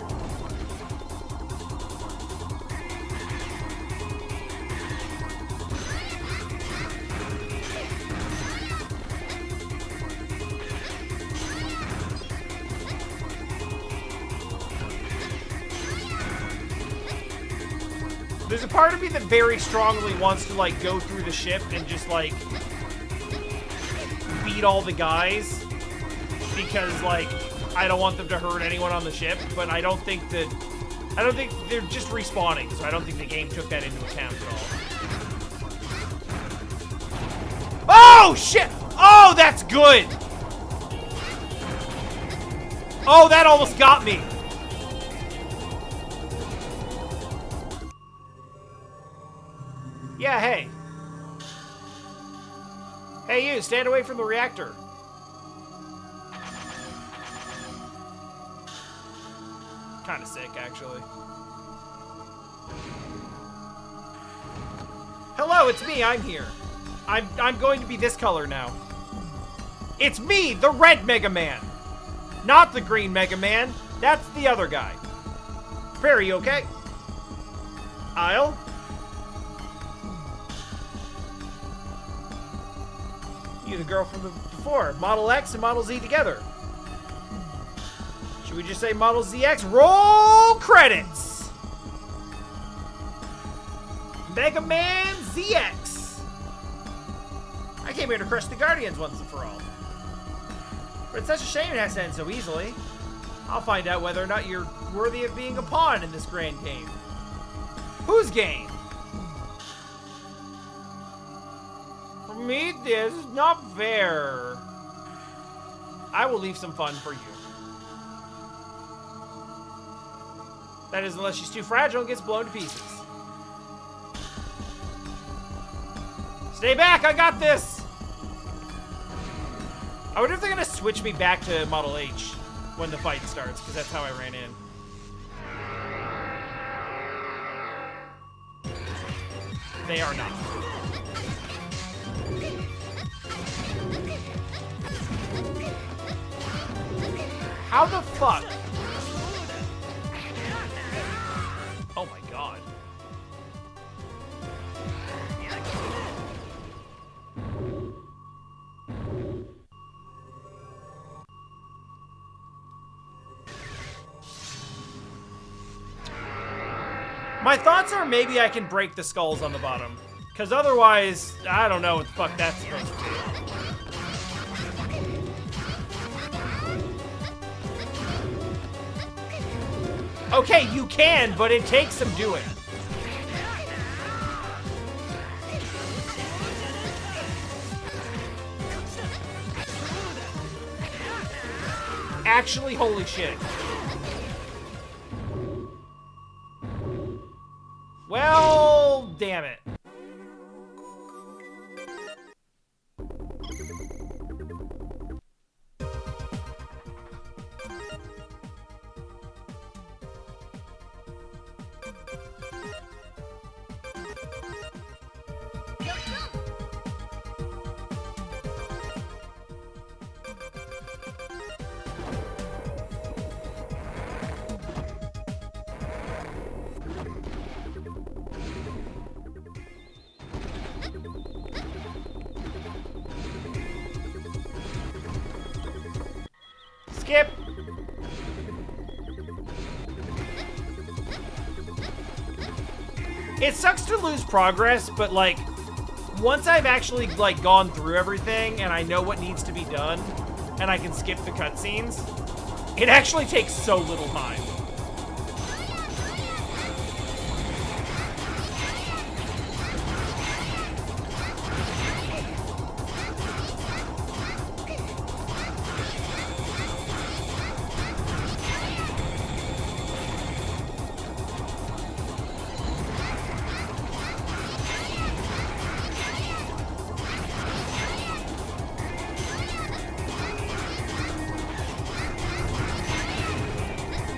There's a part of me that very strongly wants to, like, go through the ship and just, like, beat all the guys. Because, like, I don't want them to hurt anyone on the ship, but I don't think they're just respawning, so I don't think the game took that into account at all. Oh, shit! Oh, that's good! Oh, that almost got me! Yeah, hey. Hey, you, stand away from the reactor. Kinda sick, actually. Hello, it's me, I'm here. I'm going to be this color now. It's me, the red Mega Man! Not the green Mega Man, that's the other guy. Prairie, you okay? Isle? You the girl from before, Model X and Model Z together. Should we just say Model ZX? Roll credits! Mega Man ZX! I came here to crush the Guardians once and for all. But it's such a shame it has to end so easily. I'll find out whether or not you're worthy of being a pawn in this grand game. Whose game? For me, this is not fair. I will leave some fun for you. That is, unless she's too fragile and gets blown to pieces. Stay back, I got this! I wonder if they're gonna switch me back to Model H when the fight starts, because that's how I ran in. They are not. How the fuck? Oh my god. My thoughts are maybe I can break the skulls on the bottom. Because otherwise, I don't know what the fuck that's supposed to be. Okay, you can, but it takes some doing. Actually, holy shit. Well, damn it. Skip. It sucks to lose progress, but like, once I've actually like gone through everything and I know what needs to be done, and I can skip the cutscenes, it actually takes so little time.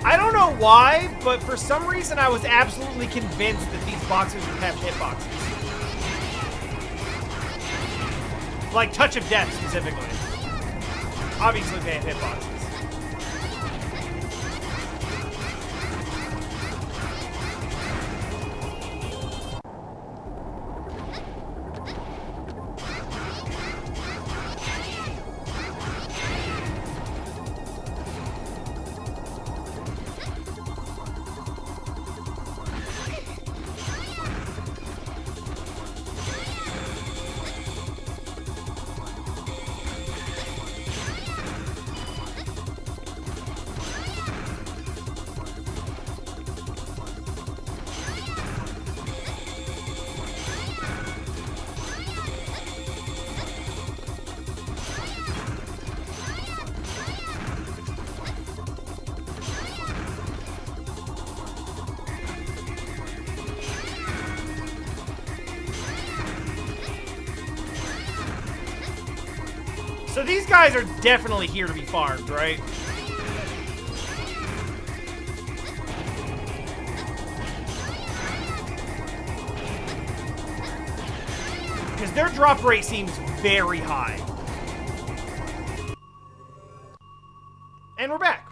I don't know why, but for some reason I was absolutely convinced that these boxes would have hitboxes. Like Touch of Death, specifically. Obviously they have hitboxes. So these guys are definitely here to be farmed, right? Because their drop rate seems very high. And we're back.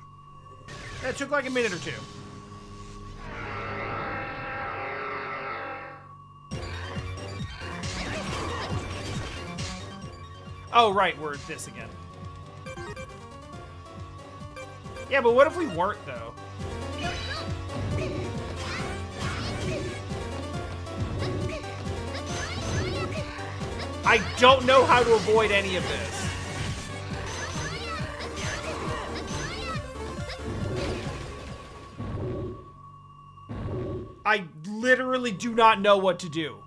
That took like a minute or two. Oh, right, we're at this again. Yeah, but what if we weren't, though? I don't know how to avoid any of this. I literally do not know what to do.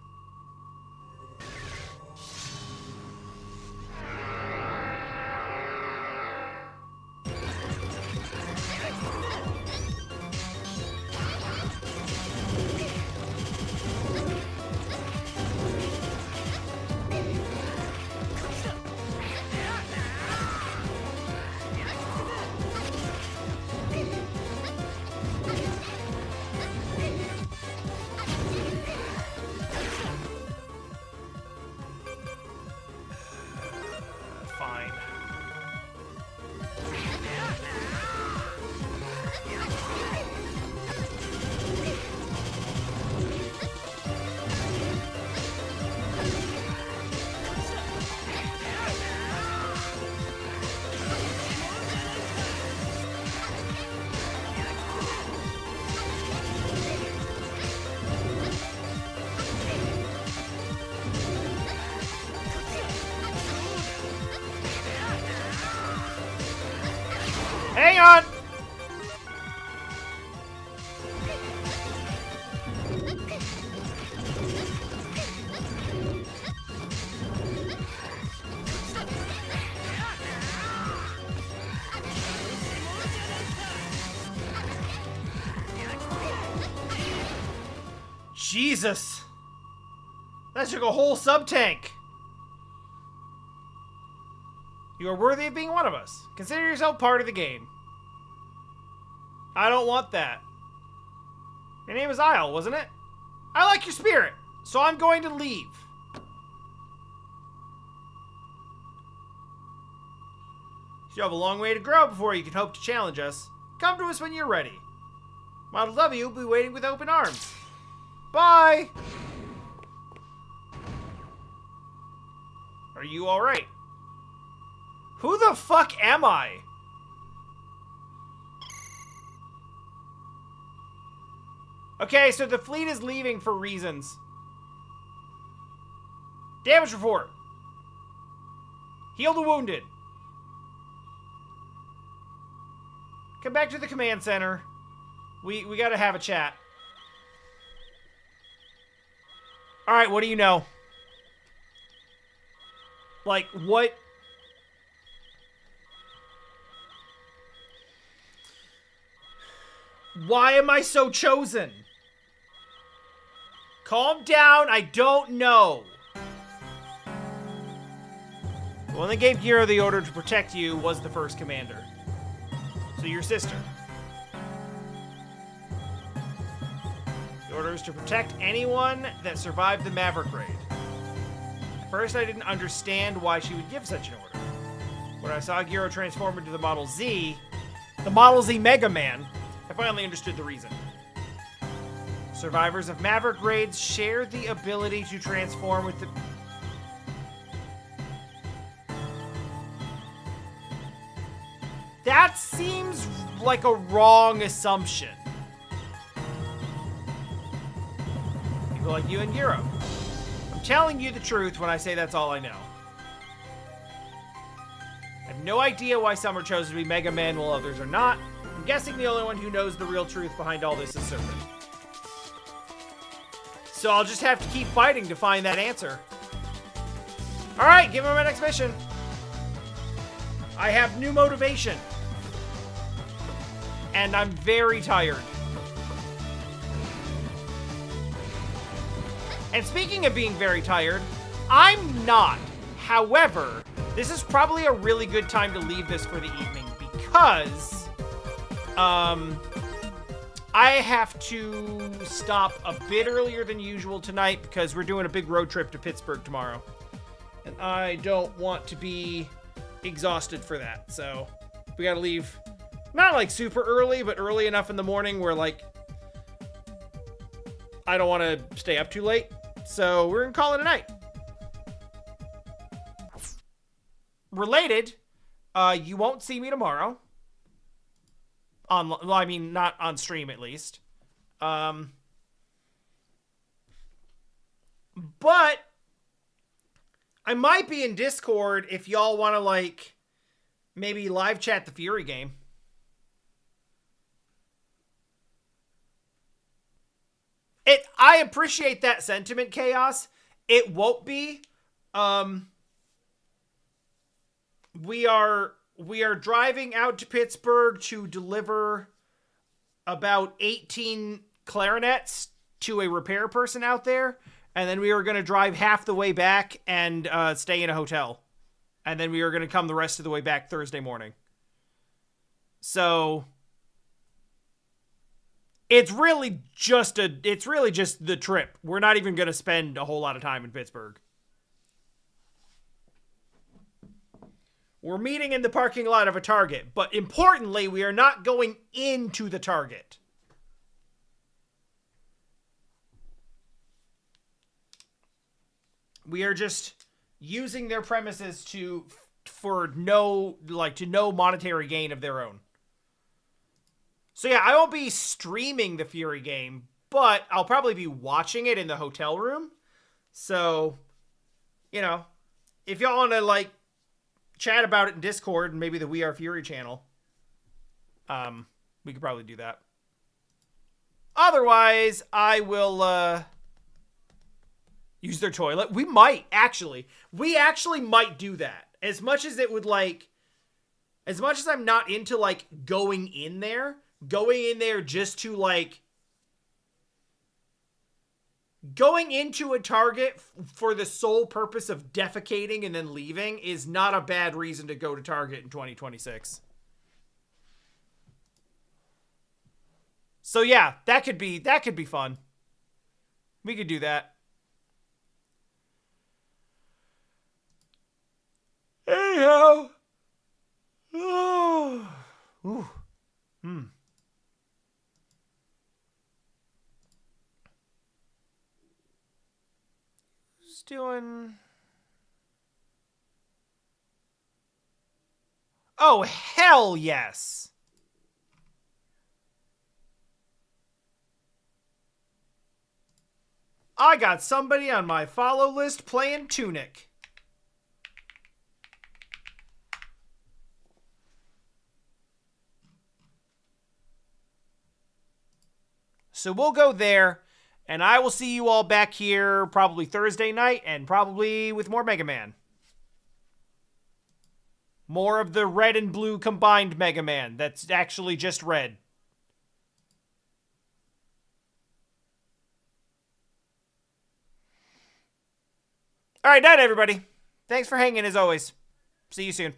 Hang on! Jesus! That took a whole sub-tank! You are worthy of being one of us. Consider yourself part of the game. I don't want that. Your name is Isle, wasn't it? I like your spirit, so I'm going to leave. You have a long way to grow before you can hope to challenge us. Come to us when you're ready. Model W will be waiting with open arms. Bye! Are you alright? Who the fuck am I? Okay, so the fleet is leaving for reasons. Damage report. Heal the wounded. Come back to the command center. We gotta have a chat. Alright, what do you know? Like, what? Why am I so chosen? Calm down, I don't know. The one that gave Gyro the order to protect you was the first commander. So your sister. The order is to protect anyone that survived the Maverick raid. At first I didn't understand why she would give such an order. When I saw Gyro transform into the Model Z Mega Man, I finally understood the reason. Survivors of Maverick raids share the ability to transform with the... That seems like a wrong assumption. People like you and Gyro. I'm telling you the truth when I say that's all I know. I have no idea why some are chosen to be Mega Man while others are not. I'm guessing the only one who knows the real truth behind all this is Serpent. So I'll just have to keep fighting to find that answer. Alright, give him my next mission. I have new motivation. And I'm very tired. And speaking of being very tired, I'm not. However, This is probably a really good time to leave this for the evening because I have to stop a bit earlier than usual tonight because we're doing a big road trip to Pittsburgh tomorrow. And I don't want to be exhausted for that. So we got to leave not like super early, but early enough in the morning where like I don't want to stay up too late. So we're going to call it a night. Related, you won't see me tomorrow. Well, I mean, not on stream at least. But I might be in Discord if y'all want to, like, maybe live chat the Fury game. I appreciate that sentiment, Chaos. It won't be. We are driving out to Pittsburgh to deliver about 18 clarinets to a repair person out there. And then we are going to drive half the way back and stay in a hotel. And then we are going to come the rest of the way back Thursday morning. So it's really just the trip. We're not even going to spend a whole lot of time in Pittsburgh. We're meeting in the parking lot of a Target, but importantly, we are not going into the Target. We are just using their premises to no monetary gain of their own. So yeah, I won't be streaming the Fury game, but I'll probably be watching it in the hotel room. So, you know, if y'all want to like chat about it in Discord and maybe the We Are Fury channel, we could probably do that. Otherwise, I will use their toilet. We actually might do that. As much as I'm not into like going in there just to like going into a Target for the sole purpose of defecating and then leaving is not a bad reason to go to Target in 2026. So yeah, that could be fun. We could do that. Anyhow. Oh. Ooh. Doing... Oh, hell yes! I got somebody on my follow list playing Tunic. So we'll go there. And I will see you all back here probably Thursday night and probably with more Mega Man. More of the red and blue combined Mega Man that's actually just red. All right, night everybody. Thanks for hanging as always. See you soon.